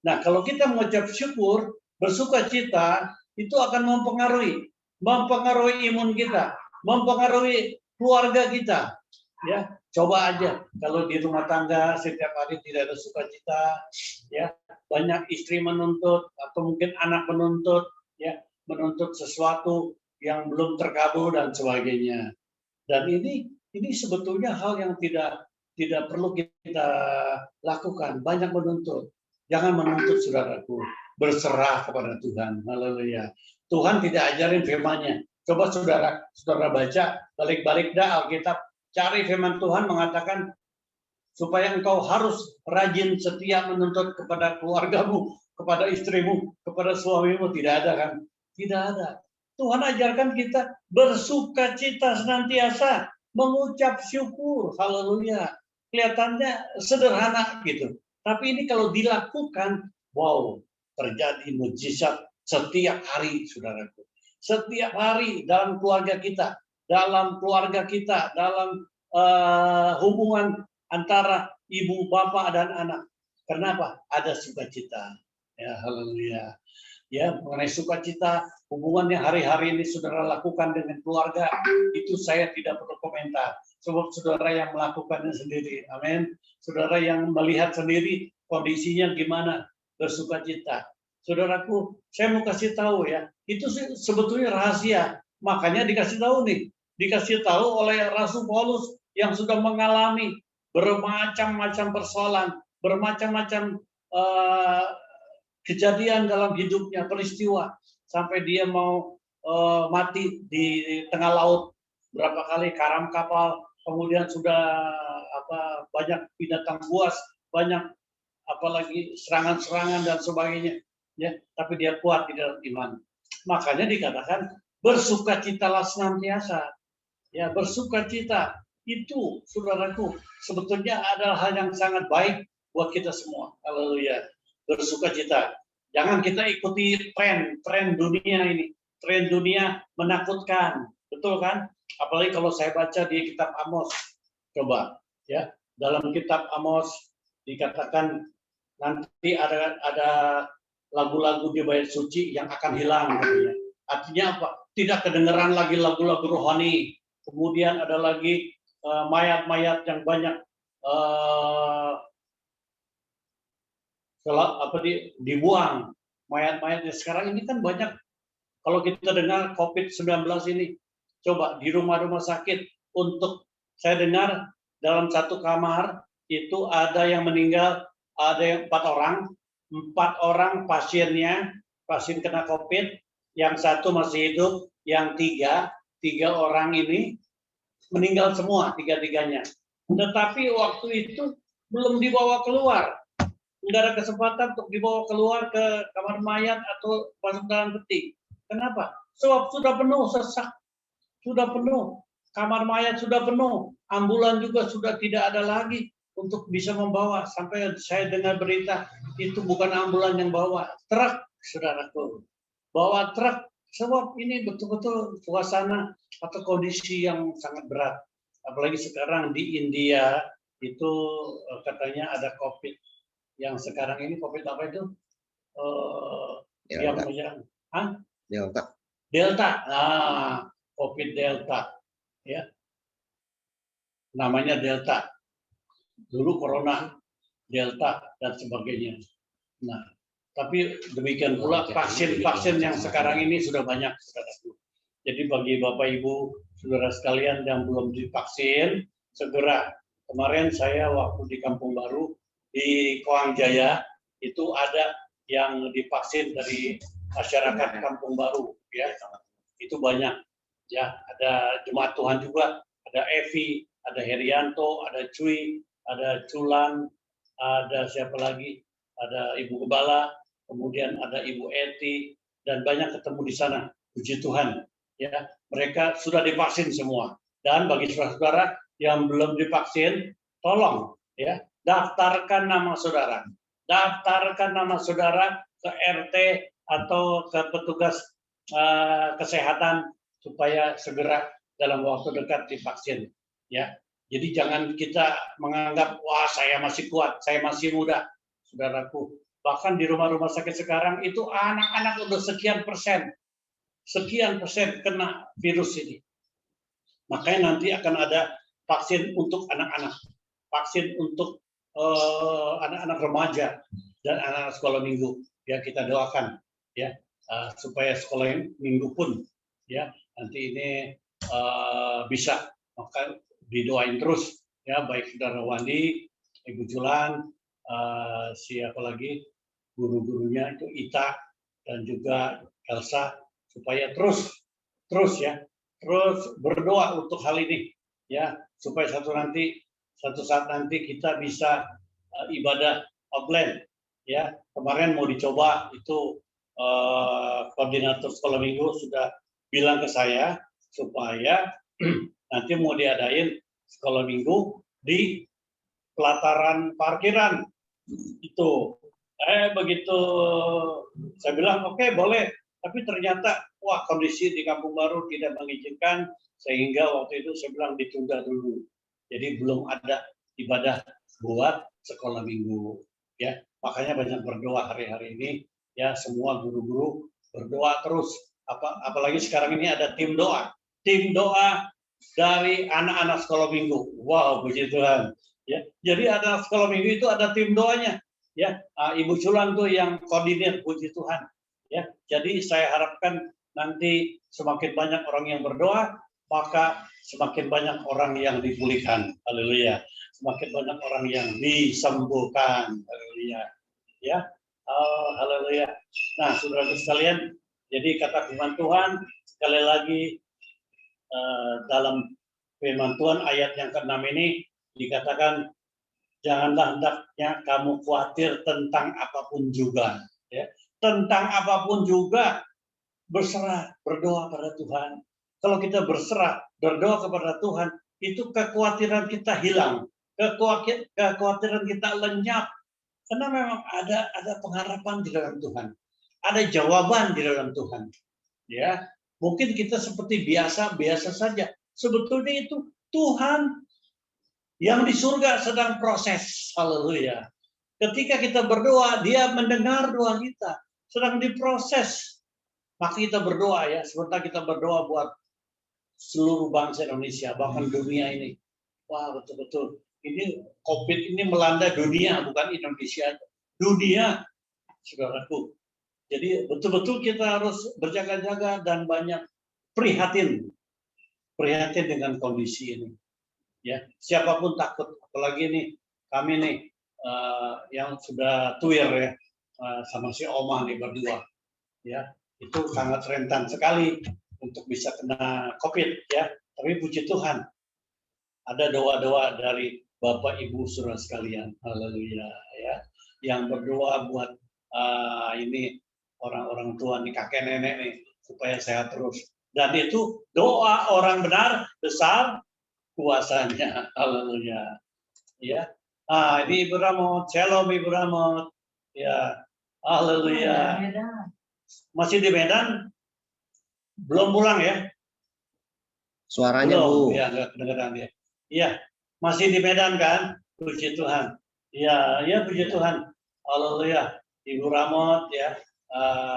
Nah, kalau kita mengucap syukur, bersukacita, itu akan mempengaruhi imun kita, mempengaruhi keluarga kita. Ya, coba aja kalau di rumah tangga setiap hari tidak ada sukacita, ya, banyak istri menuntut atau mungkin anak menuntut, ya, menuntut sesuatu yang belum terkabul dan sebagainya. Dan ini sebetulnya hal yang tidak perlu kita lakukan. Banyak menuntut. Jangan menuntut, saudaraku. Berserah kepada Tuhan. Haleluya. Tuhan tidak ajarin firman-Nya. Coba saudara baca balik-balik dah Alkitab. Cari firman Tuhan mengatakan supaya engkau harus rajin setia menuntut kepada keluargamu, kepada istrimu, kepada suamimu. Tidak ada kan? Tidak ada. Tuhan ajarkan kita bersukacita senantiasa, mengucap syukur. Haleluya. Kelihatannya sederhana gitu. Tapi ini kalau dilakukan, wow, terjadi mujizat setiap hari, saudaraku. Setiap hari dalam keluarga kita, dalam hubungan antara ibu, bapak, dan anak. Kenapa? Ada sukacita. Ya, haleluya. Ya, mengenai sukacita, hubungan yang hari-hari ini saudara lakukan dengan keluarga, itu saya tidak perlu komentar. Sebab saudara yang melakukannya sendiri. Amin. Saudara yang melihat sendiri kondisinya gimana, bersukacita. Saudaraku, saya mau kasih tahu ya, itu sebetulnya rahasia. Makanya dikasih tahu nih, dikasih tahu oleh Rasul Paulus yang sudah mengalami bermacam-macam persoalan, bermacam-macam kejadian dalam hidupnya, peristiwa, sampai dia mau mati di tengah laut, berapa kali karam kapal, kemudian sudah banyak binatang buas, banyak apalagi serangan-serangan dan sebagainya, ya, tapi dia kuat di dalam iman. Makanya dikatakan bersukacitalah senantiasa. Ya, bersukacita itu, saudaraku, sebetulnya adalah hal yang sangat baik buat kita semua. Haleluya. Bersukacita. Jangan kita ikuti tren dunia ini. Tren dunia menakutkan. Betul kan? Apalagi kalau saya baca di kitab Amos. Coba, ya. Dalam kitab Amos dikatakan nanti ada lagu-lagu di bait suci yang akan hilang, katanya. Artinya apa? Tidak kedengeran lagi lagu-lagu rohani. Kemudian ada lagi mayat-mayat yang banyak dibuang. Mayat-mayat sekarang ini kan banyak. Kalau kita dengar COVID-19 ini, coba di rumah-rumah sakit, untuk saya dengar dalam satu kamar itu ada yang meninggal, ada yang 4 orang pasiennya, pasien kena COVID, yang 1 masih hidup, yang 3 orang ini meninggal semua, 3-tiganya. Tetapi waktu itu belum dibawa keluar, nggak ada kesempatan untuk dibawa keluar ke kamar mayat atau masuk dalam peti. Kenapa? Sebab sudah penuh, sesak, sudah penuh, kamar mayat sudah penuh, ambulan juga sudah tidak ada lagi untuk bisa membawa. Sampai saya dengar berita, itu bukan ambulan yang bawa, truk, saudaraku. Bawa truk, sebab ini betul-betul suasana atau kondisi yang sangat berat. Apalagi sekarang di India, itu katanya ada COVID. Yang sekarang ini COVID apa itu? Yang menyerang. Delta. Nah, COVID Delta. Ya. Namanya Delta. Dulu Corona, Delta, dan sebagainya. Nah, tapi demikian pula vaksin-vaksin yang sekarang ini sudah banyak, saudaraku. Jadi bagi Bapak Ibu, saudara sekalian yang belum divaksin, segera. Kemarin saya waktu di Kampung Baru, di Koang Jaya, itu ada yang divaksin dari masyarakat Kampung Baru. Ya, itu banyak. Ya, ada jemaat Tuhan juga, ada Evi, ada Herianto, ada Cui, ada Culan, ada siapa lagi? Ada Ibu Gebala, kemudian ada Ibu Eti, dan banyak ketemu di sana. Puji Tuhan, ya, mereka sudah divaksin semua. Dan bagi saudara-saudara yang belum divaksin, tolong, ya, daftarkan nama saudara. Daftarkan nama saudara ke RT atau ke petugas kesehatan supaya segera dalam waktu dekat divaksin. Ya, jadi jangan kita menganggap, wah saya masih kuat, saya masih muda, saudaraku. Bahkan di rumah-rumah sakit sekarang itu anak-anak udah sekian persen kena virus ini. Makanya nanti akan ada vaksin untuk anak-anak, vaksin untuk anak-anak remaja dan anak-anak sekolah minggu. Ya, kita doakan ya supaya sekolah minggu pun ya nanti ini bisa, maka didoain terus ya, baik saudara Wandi, Ibu Julan, siapa lagi guru-gurunya itu Ita dan juga Elsa, supaya terus berdoa untuk hal ini ya, supaya satu saat nanti kita bisa ibadah offline ya. Kemarin mau dicoba itu, koordinator sekolah minggu sudah bilang ke saya supaya nanti mau diadain sekolah minggu di pelataran parkiran itu. Begitu saya bilang oke, boleh, tapi ternyata wah kondisi di Kampung Baru tidak mengizinkan, sehingga waktu itu saya bilang ditunda dulu. Jadi belum ada ibadah buat sekolah minggu ya. Makanya banyak berdoa hari-hari ini ya, semua guru-guru berdoa terus. Apalagi sekarang ini ada tim doa dari anak-anak sekolah minggu. Wow, puji Tuhan. Ya, jadi anak sekolah minggu itu ada tim doanya. Ya, Ibu Culan tuh yang koordinir, puji Tuhan. Ya, jadi saya harapkan nanti semakin banyak orang yang berdoa, maka semakin banyak orang yang dipulihkan. Haleluya. Semakin banyak orang yang disembuhkan. Haleluya. Ya, haleluya. Nah, saudara sekalian, jadi kata firman Tuhan sekali lagi, dalam firman Tuhan ayat yang ke-6 ini dikatakan, janganlah hendaknya kamu khawatir tentang apapun juga. Ya. Tentang apapun juga, berserah, berdoa pada Tuhan. Kalau kita berserah, berdoa kepada Tuhan, itu kekhawatiran kita hilang. Kekhawatiran kita lenyap. Karena memang ada pengharapan di dalam Tuhan. Ada jawaban di dalam Tuhan. Ya, mungkin kita seperti biasa saja. Sebetulnya itu Tuhan yang di surga sedang proses. Haleluya. Ketika kita berdoa, Dia mendengar doa kita. Sedang diproses. Maka kita berdoa ya, sebentar kita berdoa buat seluruh bangsa Indonesia, bahkan dunia ini. Wah, betul-betul. Ini COVID ini melanda dunia, bukan Indonesia. Dunia, saudaraku. Jadi betul-betul kita harus berjaga-jaga dan banyak prihatin dengan kondisi ini. Ya, siapapun takut, apalagi nih kami nih yang sudah tuir ya sama si Oma nih berdua. Ya, itu sangat rentan sekali untuk bisa kena COVID ya. Tapi puji Tuhan, ada doa-doa dari Bapak Ibu saudara sekalian, haleluya ya, yang berdoa buat ini orang-orang tua nih, kakek nenek nih, supaya sehat terus. Dan itu doa orang benar besar kuasanya, haleluya ya. Ini Ibu Ramot, shalom Ibu Ramot ya, haleluya. Masih di Medan? Belum pulang ya? Suaranya Belum, Bu. ya nggak kedengeran dia. Iya, masih di Medan kan? Puji Tuhan. Iya, ya puji Tuhan. Haleluya. Ibu Ramot ya,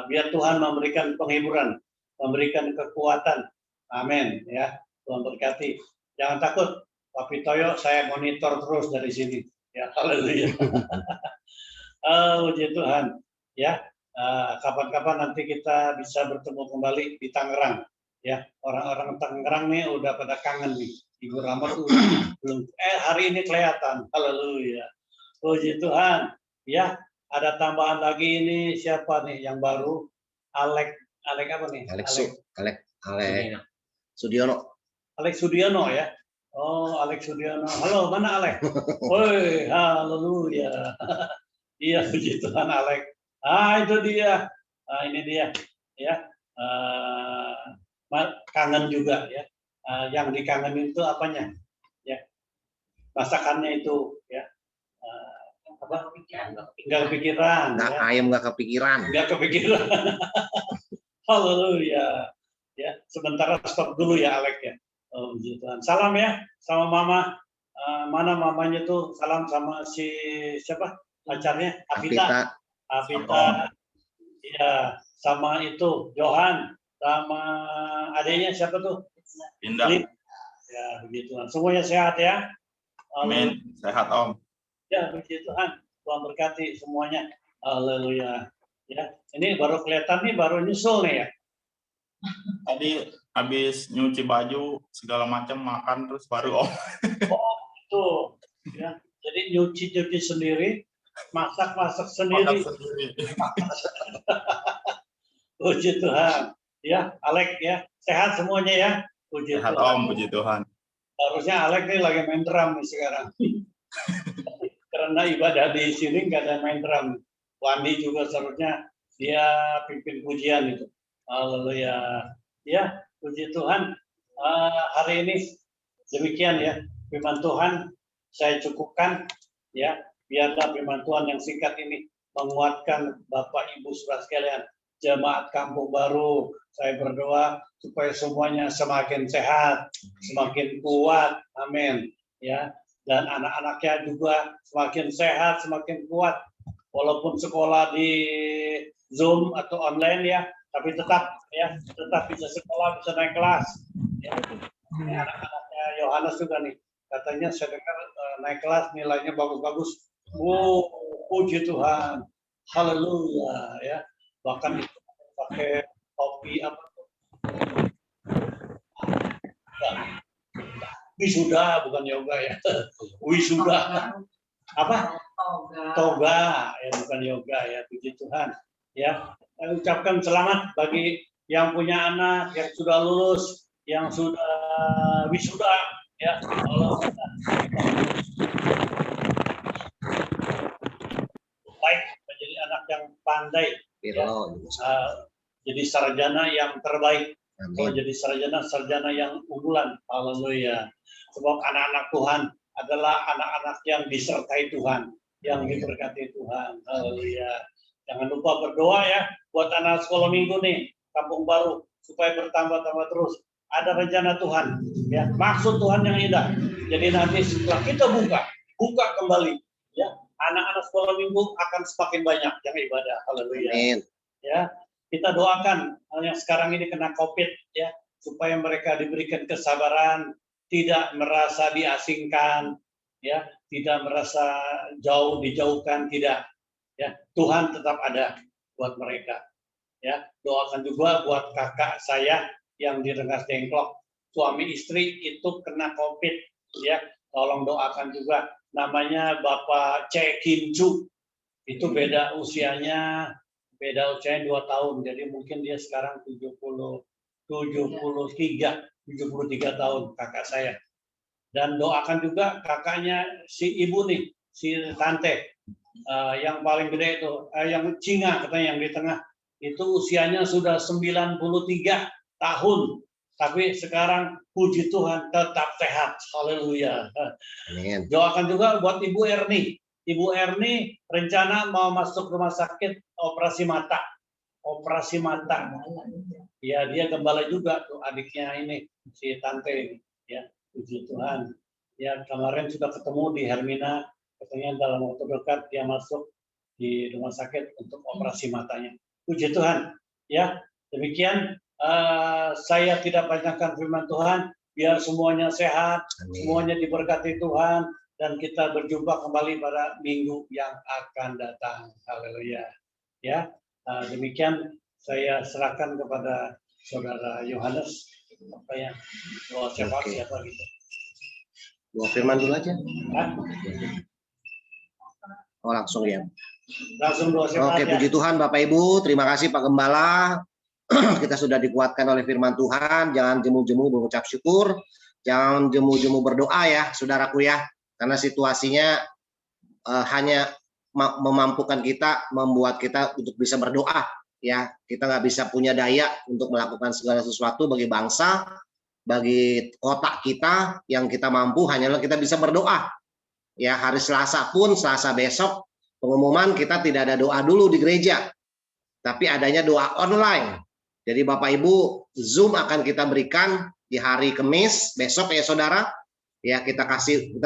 biar Tuhan memberikan penghiburan, memberikan kekuatan. Amin ya. Tuhan berkati. Jangan takut, Pak Pitoyo, saya monitor terus dari sini. Ya, haleluya. Puji Tuhan. Ya, kapan-kapan nanti kita bisa bertemu kembali di Tangerang. Ya, orang-orang Tangerang nih udah pada kangen nih. Ibu Ramot belum. Hari ini kelihatan. Haleluya. Puji Tuhan. Ya, ada tambahan lagi ini siapa nih yang baru? Alek apa nih? Alek Sudiono. Alek Sudiono ya. Oh, Alek Sudiono. Halo, mana Alek? Woi, haleluya. Iya, puji Tuhan Alek. Itu dia. Ini dia. Ya. Kangen juga ya. Yang dikangenin itu apanya? Ya. Masakannya itu ya. Apa? Enggak kepikiran. Nggak Ya. ayam nggak kepikiran. Enggak kepikiran. Haleluya. Ya, sementara stop dulu ya Alek ya. Oh, puji Tuhan. Salam ya sama Mama. Mana mamanya tuh? Salam sama si siapa? Pacarnya Avita. Iya, sama itu Johan, sama adiknya siapa tuh? Indah. Ya, begitu. Semuanya sehat ya. Amin. Sehat Om. Ya, puji Tuhan. Tuhan berkati semuanya. Haleluya. Ya, ini baru kelihatan nih, baru nyusul nih ya. Tadi habis nyuci baju segala macam, makan terus baru Om. Oh, itu. Ya. Jadi nyuci sendiri, masak sendiri. Puji Tuhan. Ya, Alek ya. Sehat semuanya ya. Puji Sehat Tuhan. Om, puji Tuhan. Harusnya Alek nih lagi main drum nih sekarang. Karena ibadah di sini nggak ada main drum. Wandi juga seharusnya dia pimpin pujian itu. Haleluya. Ya, puji Tuhan. Hari ini demikian ya. Firman Tuhan saya cukupkan ya. Biarlah firman Tuhan yang singkat ini menguatkan Bapak Ibu saudara sekalian. Jemaat Kampung Baru, saya berdoa supaya semuanya semakin sehat, semakin kuat, amin. Ya, dan anak-anaknya juga semakin sehat, semakin kuat, walaupun sekolah di Zoom atau online ya, tapi tetap bisa sekolah, bisa naik kelas. Ya, anak-anaknya Yohanes juga nih, katanya saya dengar naik kelas nilainya bagus-bagus. Wow, puji Tuhan, haleluya ya. Bahkan pakai topi apa tuh? Wisuda bukan yoga ya. Wisuda. Apa? Toga ya, bukan yoga ya. Puji Tuhan. Ya, saya ucapkan selamat bagi yang punya anak yang sudah lulus, yang sudah wisuda ya. Allah baik menjadi anak yang pandai. Ya, jadi sarjana yang terbaik. Kalau jadi sarjana yang unggulan. Haleluya. Sebab anak-anak Tuhan adalah anak-anak yang disertai Tuhan, yang diberkati Tuhan. Haleluya. Jangan lupa berdoa ya buat anak sekolah minggu nih, Kampung Baru, supaya bertambah-tambah terus. Ada rencana Tuhan, ya, maksud Tuhan yang indah. Jadi nanti setelah kita buka kembali, ya, anak-anak sekolah minggu akan semakin banyak yang ibadah. Haleluya. Amin. Ya, kita doakan yang sekarang ini kena COVID ya, supaya mereka diberikan kesabaran, tidak merasa diasingkan, ya, tidak merasa dijauhkan, tidak. Ya, Tuhan tetap ada buat mereka. Ya, doakan juga buat kakak saya yang di Rengas Dengklok, suami istri itu kena COVID, ya, tolong doakan juga. Namanya Bapak C. Kincu, itu beda usianya 2 tahun, jadi mungkin dia sekarang 73 tahun kakak saya. Dan doakan juga kakaknya si ibu nih, si tante, yang paling gede itu, yang Cinga katanya yang di tengah, itu usianya sudah 93 tahun, tapi sekarang puji Tuhan tetap sehat. Haleluya. Amin. Doakan juga buat Ibu Erni. Ibu Erni rencana mau masuk rumah sakit operasi mata. Operasi mata. Ya, dia gembala juga tuh adiknya ini, si tante ini. Ya, puji Tuhan. Ya, kemarin sudah ketemu di Hermina, katanya dalam waktu dekat dia masuk di rumah sakit untuk operasi matanya. Puji Tuhan. Ya, demikian saya tidak banyakkan firman Tuhan, biar semuanya sehat, semuanya diberkati Tuhan, dan kita berjumpa kembali pada minggu yang akan datang. Haleluya. Ya, demikian saya serahkan kepada Saudara Yohanes, apa yang doa syafaat siapa gitu. Doa firman dulu aja. Hah? Oh, langsung ya. Langsung doa syafaat. Oke, ya. puji Tuhan Bapak Ibu, terima kasih Pak Gembala. Kita sudah dikuatkan oleh firman Tuhan, jangan jemu-jemu mengucap syukur, jangan jemu-jemu berdoa ya, saudaraku ya, karena situasinya hanya memampukan kita, membuat kita untuk bisa berdoa ya. Kita nggak bisa punya daya untuk melakukan segala sesuatu bagi bangsa, bagi kota kita. Yang kita mampu hanyalah kita bisa berdoa ya. Hari Selasa pun, Selasa besok pengumuman kita tidak ada doa dulu di gereja, tapi adanya doa online. Jadi Bapak Ibu, Zoom akan kita berikan di hari Kamis besok ya saudara. Ya, kita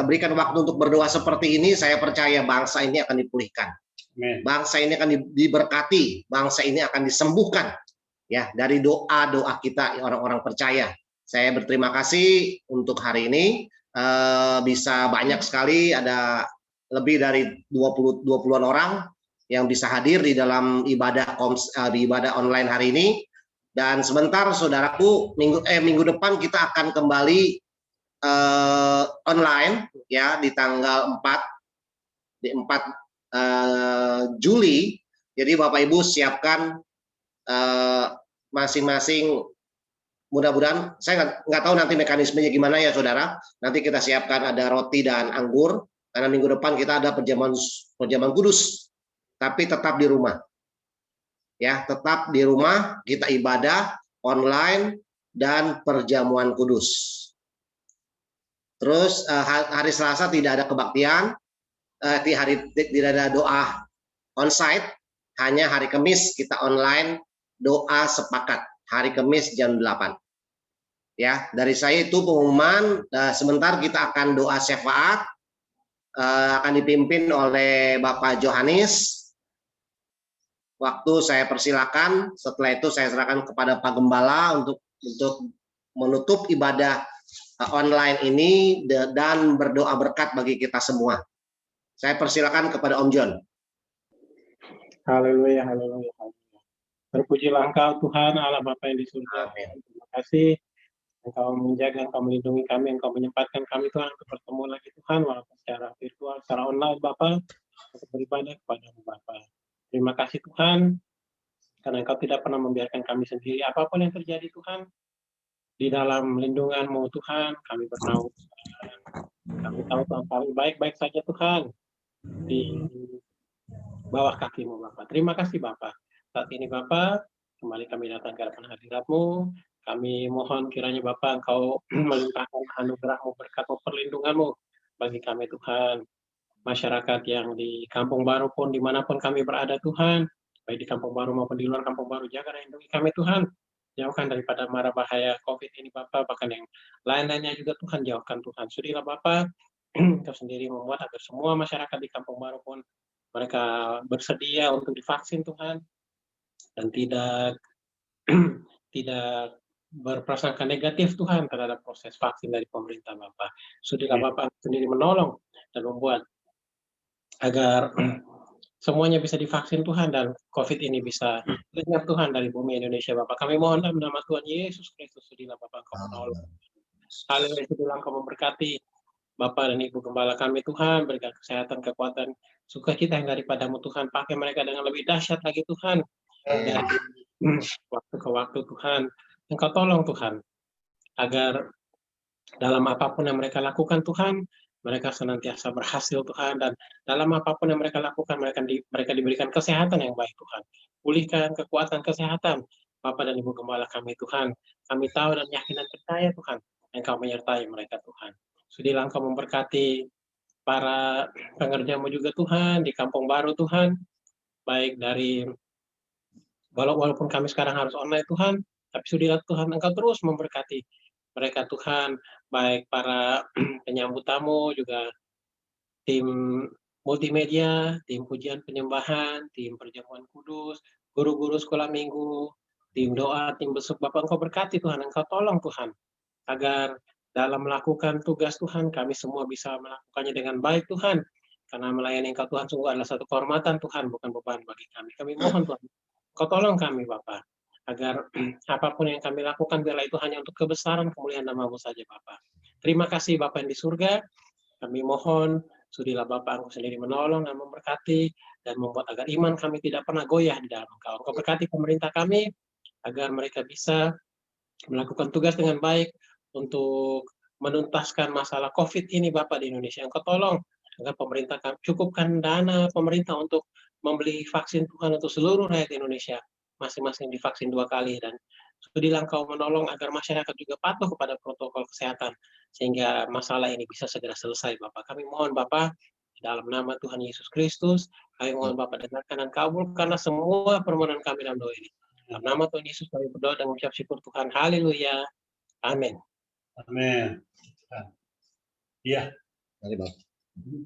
berikan waktu untuk berdoa seperti ini. Saya percaya bangsa ini akan dipulihkan. Amen. Bangsa ini akan diberkati, bangsa ini akan disembuhkan ya dari doa-doa kita orang-orang percaya. Saya berterima kasih untuk hari ini. Bisa banyak sekali, ada lebih dari 20-an orang yang bisa hadir di dalam ibadah online hari ini. Dan sebentar saudaraku, minggu depan kita akan kembali online ya di tanggal 4 Juli. Jadi Bapak Ibu siapkan masing-masing. Mudah-mudahan, saya nggak tahu nanti mekanismenya gimana ya saudara. Nanti kita siapkan ada roti dan anggur, karena minggu depan kita ada perjamuan kudus, tapi tetap di rumah. Ya, tetap di rumah kita ibadah online dan perjamuan kudus. Terus hari Selasa tidak ada kebaktian, tidak ada doa onsite, hanya hari Kamis kita online doa sepakat hari Kamis jam 8. Ya, dari saya itu pengumuman. Sebentar kita akan doa syafaat, akan dipimpin oleh Bapak Yohanes. Waktu saya persilakan, setelah itu saya serahkan kepada Pak Gembala untuk menutup ibadah online ini dan berdoa berkat bagi kita semua. Saya persilakan kepada Om John. Haleluya, haleluya, haleluya. Berpujilah Engkau Tuhan Allah Bapa yang di surga. Amin. Terima kasih Engkau menjaga, Engkau melindungi kami, Engkau menyempatkan kami Tuhan untuk bertemu lagi Tuhan, walaupun secara virtual, secara online Bapa, untuk beribadah kepada-Mu Bapa. Terima kasih Tuhan, karena Engkau tidak pernah membiarkan kami sendiri. Apapun yang terjadi Tuhan, di dalam lindungan-Mu Tuhan, kami bernaung. Kami tahu Tuhan paling baik-baik saja Tuhan, di bawah kaki-Mu Bapa. Terima kasih Bapa. Saat ini Bapa, kembali kami datang ke hadapan hadirat-Mu. Kami mohon kiranya Bapa Engkau melimpahkan anugerah-Mu, berkat-Mu, perlindungan-Mu bagi kami Tuhan. Masyarakat yang di Kampung Baru pun dimanapun kami berada Tuhan, baik di Kampung Baru maupun di luar Kampung Baru, jaga dan lindungi kami Tuhan. Jauhkan daripada mara bahaya COVID ini Bapa, bahkan yang lain-lainnya juga Tuhan, jauhkan Tuhan. Sudilah Bapa, Engkau sendiri membuat agar semua masyarakat di Kampung Baru pun mereka bersedia untuk divaksin Tuhan. dan tidak tidak berprasangka negatif Tuhan terhadap proses vaksin dari pemerintah Bapak. Sudilah Bapak sendiri menolong dan membuat agar semuanya bisa divaksin Tuhan dan COVID ini bisa lenyap Tuhan dari bumi Indonesia Bapak. Kami mohon dalam nama Tuhan Yesus Kristus, sudilah Bapak Engkau menolong. Haleluya, sudilah Engkau memberkati Bapak dan Ibu Gembala kami Tuhan, berikan kesehatan, kekuatan, sukacita yang daripadamu Tuhan. Pakai mereka dengan lebih dahsyat lagi Tuhan. Dari waktu ke waktu Tuhan. Engkau tolong Tuhan, agar dalam apapun yang mereka lakukan Tuhan, mereka senantiasa berhasil Tuhan, dan dalam apapun yang mereka lakukan, mereka diberikan kesehatan yang baik Tuhan. Pulihkan kekuatan kesehatan Bapak dan Ibu Gembala kami Tuhan. Kami tahu dan yakin dan percaya Tuhan, Engkau menyertai mereka Tuhan. Sudilah Engkau memberkati para pengerjamu juga Tuhan, di Kampung Baru Tuhan, baik dari, walaupun kami sekarang harus online Tuhan, tapi sudilah Tuhan Engkau terus memberkati mereka Tuhan, baik para penyambut tamu, juga tim multimedia, tim pujian penyembahan, tim perjamuan kudus, guru-guru sekolah minggu, tim doa, tim besuk Bapak Engkau berkati Tuhan, Engkau tolong Tuhan, agar dalam melakukan tugas Tuhan, kami semua bisa melakukannya dengan baik Tuhan, karena melayani Engkau Tuhan sungguh adalah satu kehormatan Tuhan, bukan beban bagi kami. Kami mohon Tuhan, Engkau tolong kami Bapak, agar apapun yang kami lakukan biarlah itu hanya untuk kebesaran kemuliaan nama-Mu saja Bapak. Terima kasih Bapak yang di surga. Kami mohon sudilah Bapak Engkau sendiri menolong dan memberkati dan membuat agar iman kami tidak pernah goyah di dalam Engkau. Engkau berkati pemerintah kami agar mereka bisa melakukan tugas dengan baik untuk menuntaskan masalah COVID ini Bapak di Indonesia. Engkau tolong agar pemerintah cukupkan dana pemerintah untuk membeli vaksin Tuhan untuk seluruh rakyat Indonesia, masing-masing divaksin 2 kali, dan sudilah Engkau menolong agar masyarakat juga patuh kepada protokol kesehatan sehingga masalah ini bisa segera selesai Bapak. Kami mohon Bapak dalam nama Tuhan Yesus Kristus, kami mohon Bapak dengarkan dan kabulkanlah semua permohonan kami dalam doa ini. Dalam nama Tuhan Yesus kami berdoa dan mengucap syukur Tuhan. Haleluya. Amin. Amin. Ya, Mari Bapak,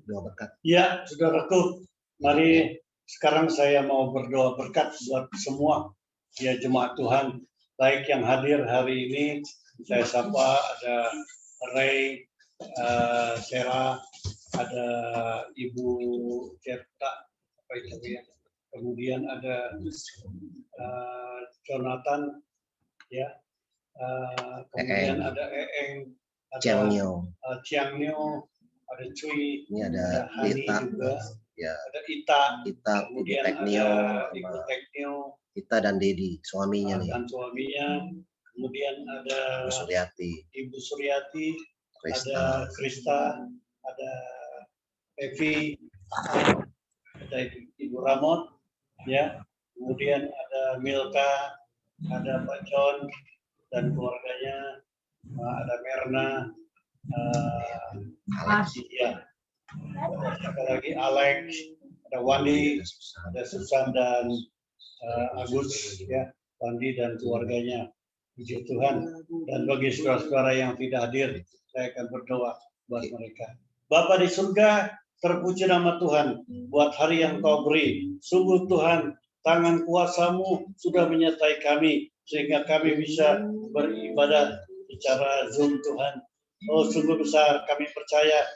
doa berkat. ya, saudaraku, mari sekarang saya mau berdoa berkat buat semua ya jemaat Tuhan, baik yang hadir hari ini. Saya sapa ada Ray, Sarah, ada Ibu Certa, apa itu ya. Kemudian ada Jonathan, ya. Kemudian ada Eeng, ada Chiang Nyo, ada Cui, Ini ada Hani Ita, juga, ya. ada Ita, kemudian Teknio, ada Ibu Teknio, Ita dan Dedi, suaminya nih. dan suaminya, kemudian ada Ibu Suryati, ada Krista, ada Evi, ada Ibu Ramon, ya, kemudian ada Milka, ada Pak John dan keluarganya, ada Merna, ya, ada siapa lagi, Alex, ada Wandi, ada Susan dan Agus, ya, Wandi dan keluarganya. Puji Tuhan. Dan bagi saudara-saudara yang tidak hadir, saya akan berdoa buat mereka. Bapa di surga, terpuji nama Tuhan buat hari yang Kau beri. Sungguh Tuhan, tangan kuasa-Mu sudah menyertai kami sehingga kami bisa beribadah secara Zoom Tuhan. Oh, sungguh besar kami percaya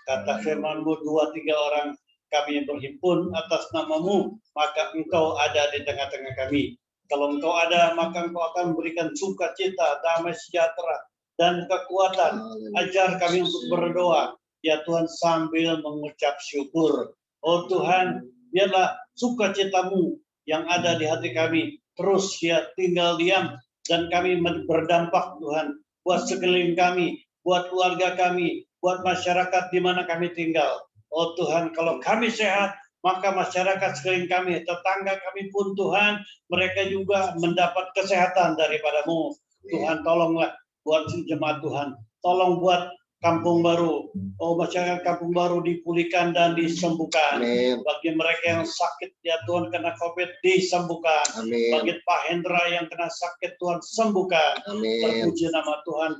kata firman-Mu 2-3 orang kami berhimpun atas nama-Mu, maka Engkau ada di tengah-tengah kami. Kalau Engkau ada, maka Engkau akan memberikan sukacita, damai sejahtera, dan kekuatan. Ajar kami untuk berdoa, ya Tuhan, sambil mengucap syukur. Oh Tuhan, biarlah sukacita-Mu yang ada di hati kami terus ya tinggal diam, dan kami berdampak Tuhan buat sekeliling kami, buat keluarga kami, buat masyarakat di mana kami tinggal. Oh Tuhan, kalau kami sehat, maka masyarakat sekeliling kami, tetangga kami pun Tuhan, mereka juga mendapat kesehatan daripada-Mu. Tuhan, tolonglah buat jemaat Tuhan, tolong buat Kampung Baru. Oh, masyarakat Kampung Baru dipulihkan dan disembuhkan. Amin. Bagi mereka yang sakit, ya Tuhan, kena COVID, disembuhkan. Amin. Bagi Pak Hendra yang kena sakit, Tuhan, sembuhkan. Amin. Terpuji nama Tuhan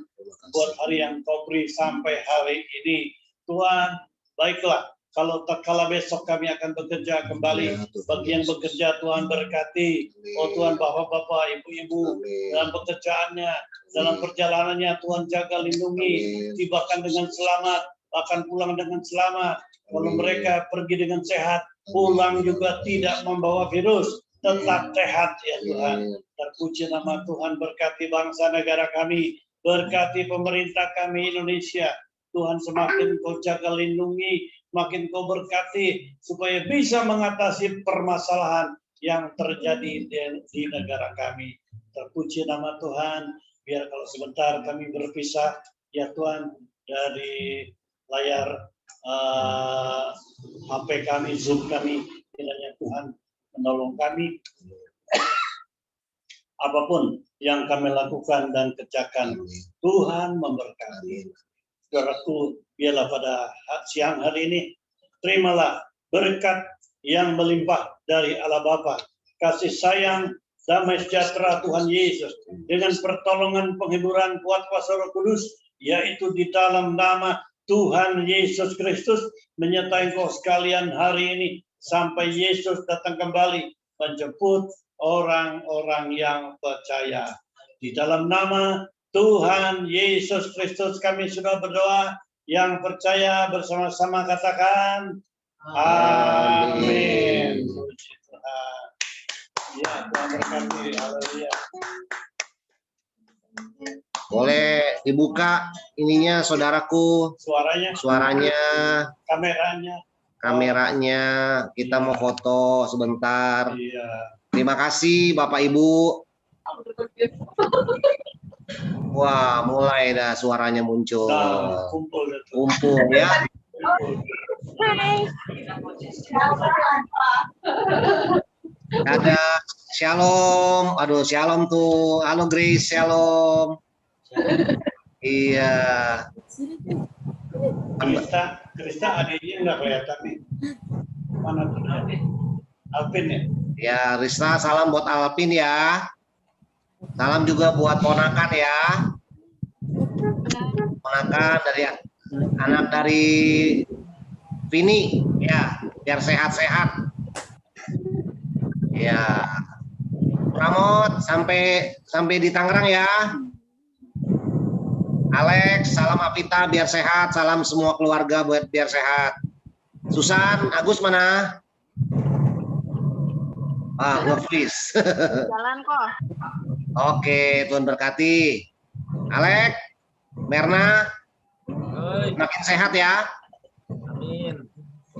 buat hari yang Kau beri sampai hari ini. Tuhan, baiklah, Kalau tak kala besok kami akan bekerja kembali. Bagi yang bekerja Tuhan berkati. Oh Tuhan bapak-bapak, ibu-ibu dalam pekerjaannya, dalam perjalanannya Tuhan jaga lindungi, tibakan dengan selamat, akan pulang dengan selamat. Kalau mereka pergi dengan sehat, pulang juga tidak membawa virus, tetap sehat ya Tuhan. Terpuji nama Tuhan, berkati bangsa negara kami, berkati pemerintah kami Indonesia. Tuhan semakin kau jaga lindungi, makin kau berkati supaya bisa mengatasi permasalahan yang terjadi di negara kami. Terpuji nama Tuhan. Biar kalau sebentar kami berpisah ya Tuhan dari layar HP kami, Zoom kami, kiranya Tuhan menolong kami apapun yang kami lakukan dan kerjakan. Tuhan memberkati. Saudaraku, biarlah pada siang hari ini terimalah berkat yang melimpah dari Allah Bapa, kasih sayang, damai sejahtera Tuhan Yesus dengan pertolongan penghiburan kuat kuasa Roh Kudus, yaitu di dalam nama Tuhan Yesus Kristus menyertai engkau sekalian hari ini sampai Yesus datang kembali menjemput orang-orang yang percaya. Di dalam nama Tuhan Yesus Kristus kami sudah berdoa. Yang percaya bersama-sama katakan amin. Puji Tuhan. Ya, Tuhan berkati. Haleluya. Boleh dibuka ininya saudaraku, Suaranya, kameranya. Kita mau foto sebentar. Iya. Terima kasih Bapak Ibu. Wah, mulai dah suaranya muncul. Nah, kumpul ya. Ada shalom. Aduh, shalom tuh. Halo Grace, shalom. Iya. Krista adiknya nggak kelihatan nih. Mana tuh? Alvin ya? Ya, Rista, salam buat Alvin ya. Salam juga buat ponakan ya. Ponakan dari anak dari Vini ya, biar sehat-sehat. Ya. Pramod sampai di Tangerang ya. Alex, salam Apita biar sehat, salam semua keluarga buat biar sehat. Susan, Agus mana? Nge-freeze. Jalan kok. Oke, Tuhan berkati. Alek, Merna, semakin sehat ya. Amin.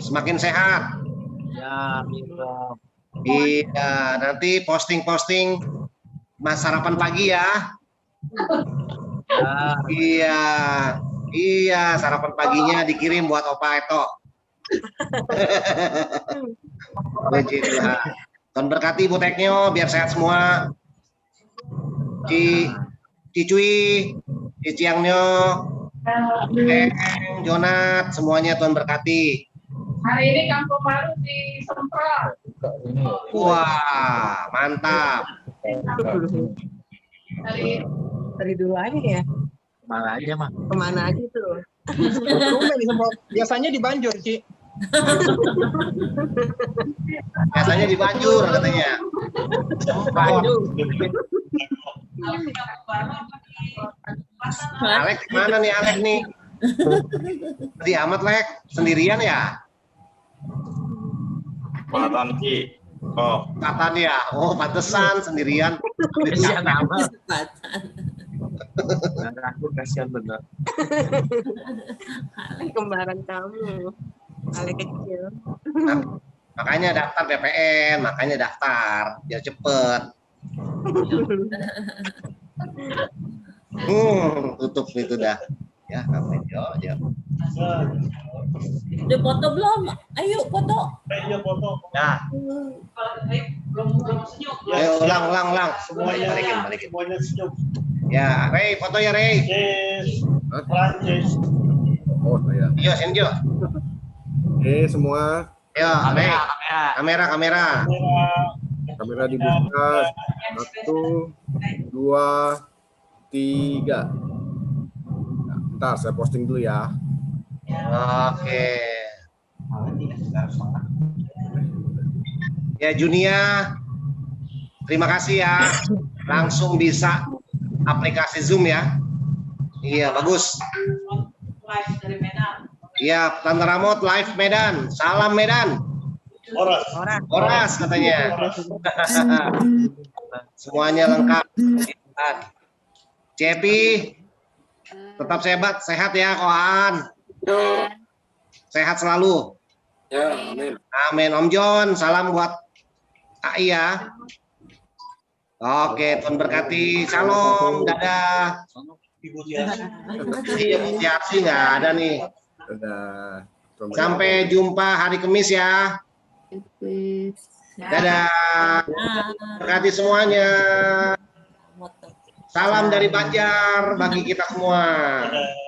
Semakin sehat. Ya, amin. Iya, nanti posting-posting Mas sarapan pagi ya. Iya, sarapan paginya dikirim buat Opa Eto. Tuhan berkati Bu Teknyo, biar sehat semua. Cicui, Ciciangnya, Jonat, semuanya Tuhan berkati. Hari ini kampung baru di Semprot. Wah, mantap. Dari dulu aja ya. Kemana aja mah? Kemana aja tuh? Biasanya di Banjur, Ci. Biasanya di Banjur katanya. Banjur. Alek mana nih Alek nih? Tadi amat Lek, sendirian ya? Kelihatan Ki. Oh, Katan ya? Oh, pantesan sendirian. Kasihan amat. Aku kasihan bener. Kembaran kamu. Alek kecil. Makanya daftar BPN, makanya daftar biar cepet. Tutup itu dah. Ya, ngapain aja. Udah foto belum? Ayo foto. Ayo foto. Nah, Belum senyum. ayo ulang. Semuanya, Balikin. semuanya senyum. Ya, Rey, foto ya Rey. Yes. Prancis. Oh, ya. Yo, Senjo. Oke, semua. Yo, Rey. Kamera. Kamera dibuka. 1, 2, 3. Nah, bentar, saya posting dulu ya. Oke. Ya Junia, terima kasih ya. Langsung bisa aplikasi Zoom ya. Iya bagus. Live dari Medan. Iya Tante Ramot live Medan. Salam Medan. Oras katanya. Semuanya lengkap. Cepi, tetap sehat ya Koan. Sehat selalu. Ya, amin. Amin. Om John, salam buat AI ya. Oke, Tuhan berkati. Shalom, dadah. Ibu Tiasi. Iya, Tiasi nggak ada nih. Dadah. Sampai jumpa hari Kamis ya. Dadah. Berkati semuanya. Salam dari Banjar bagi kita semua. Dadah.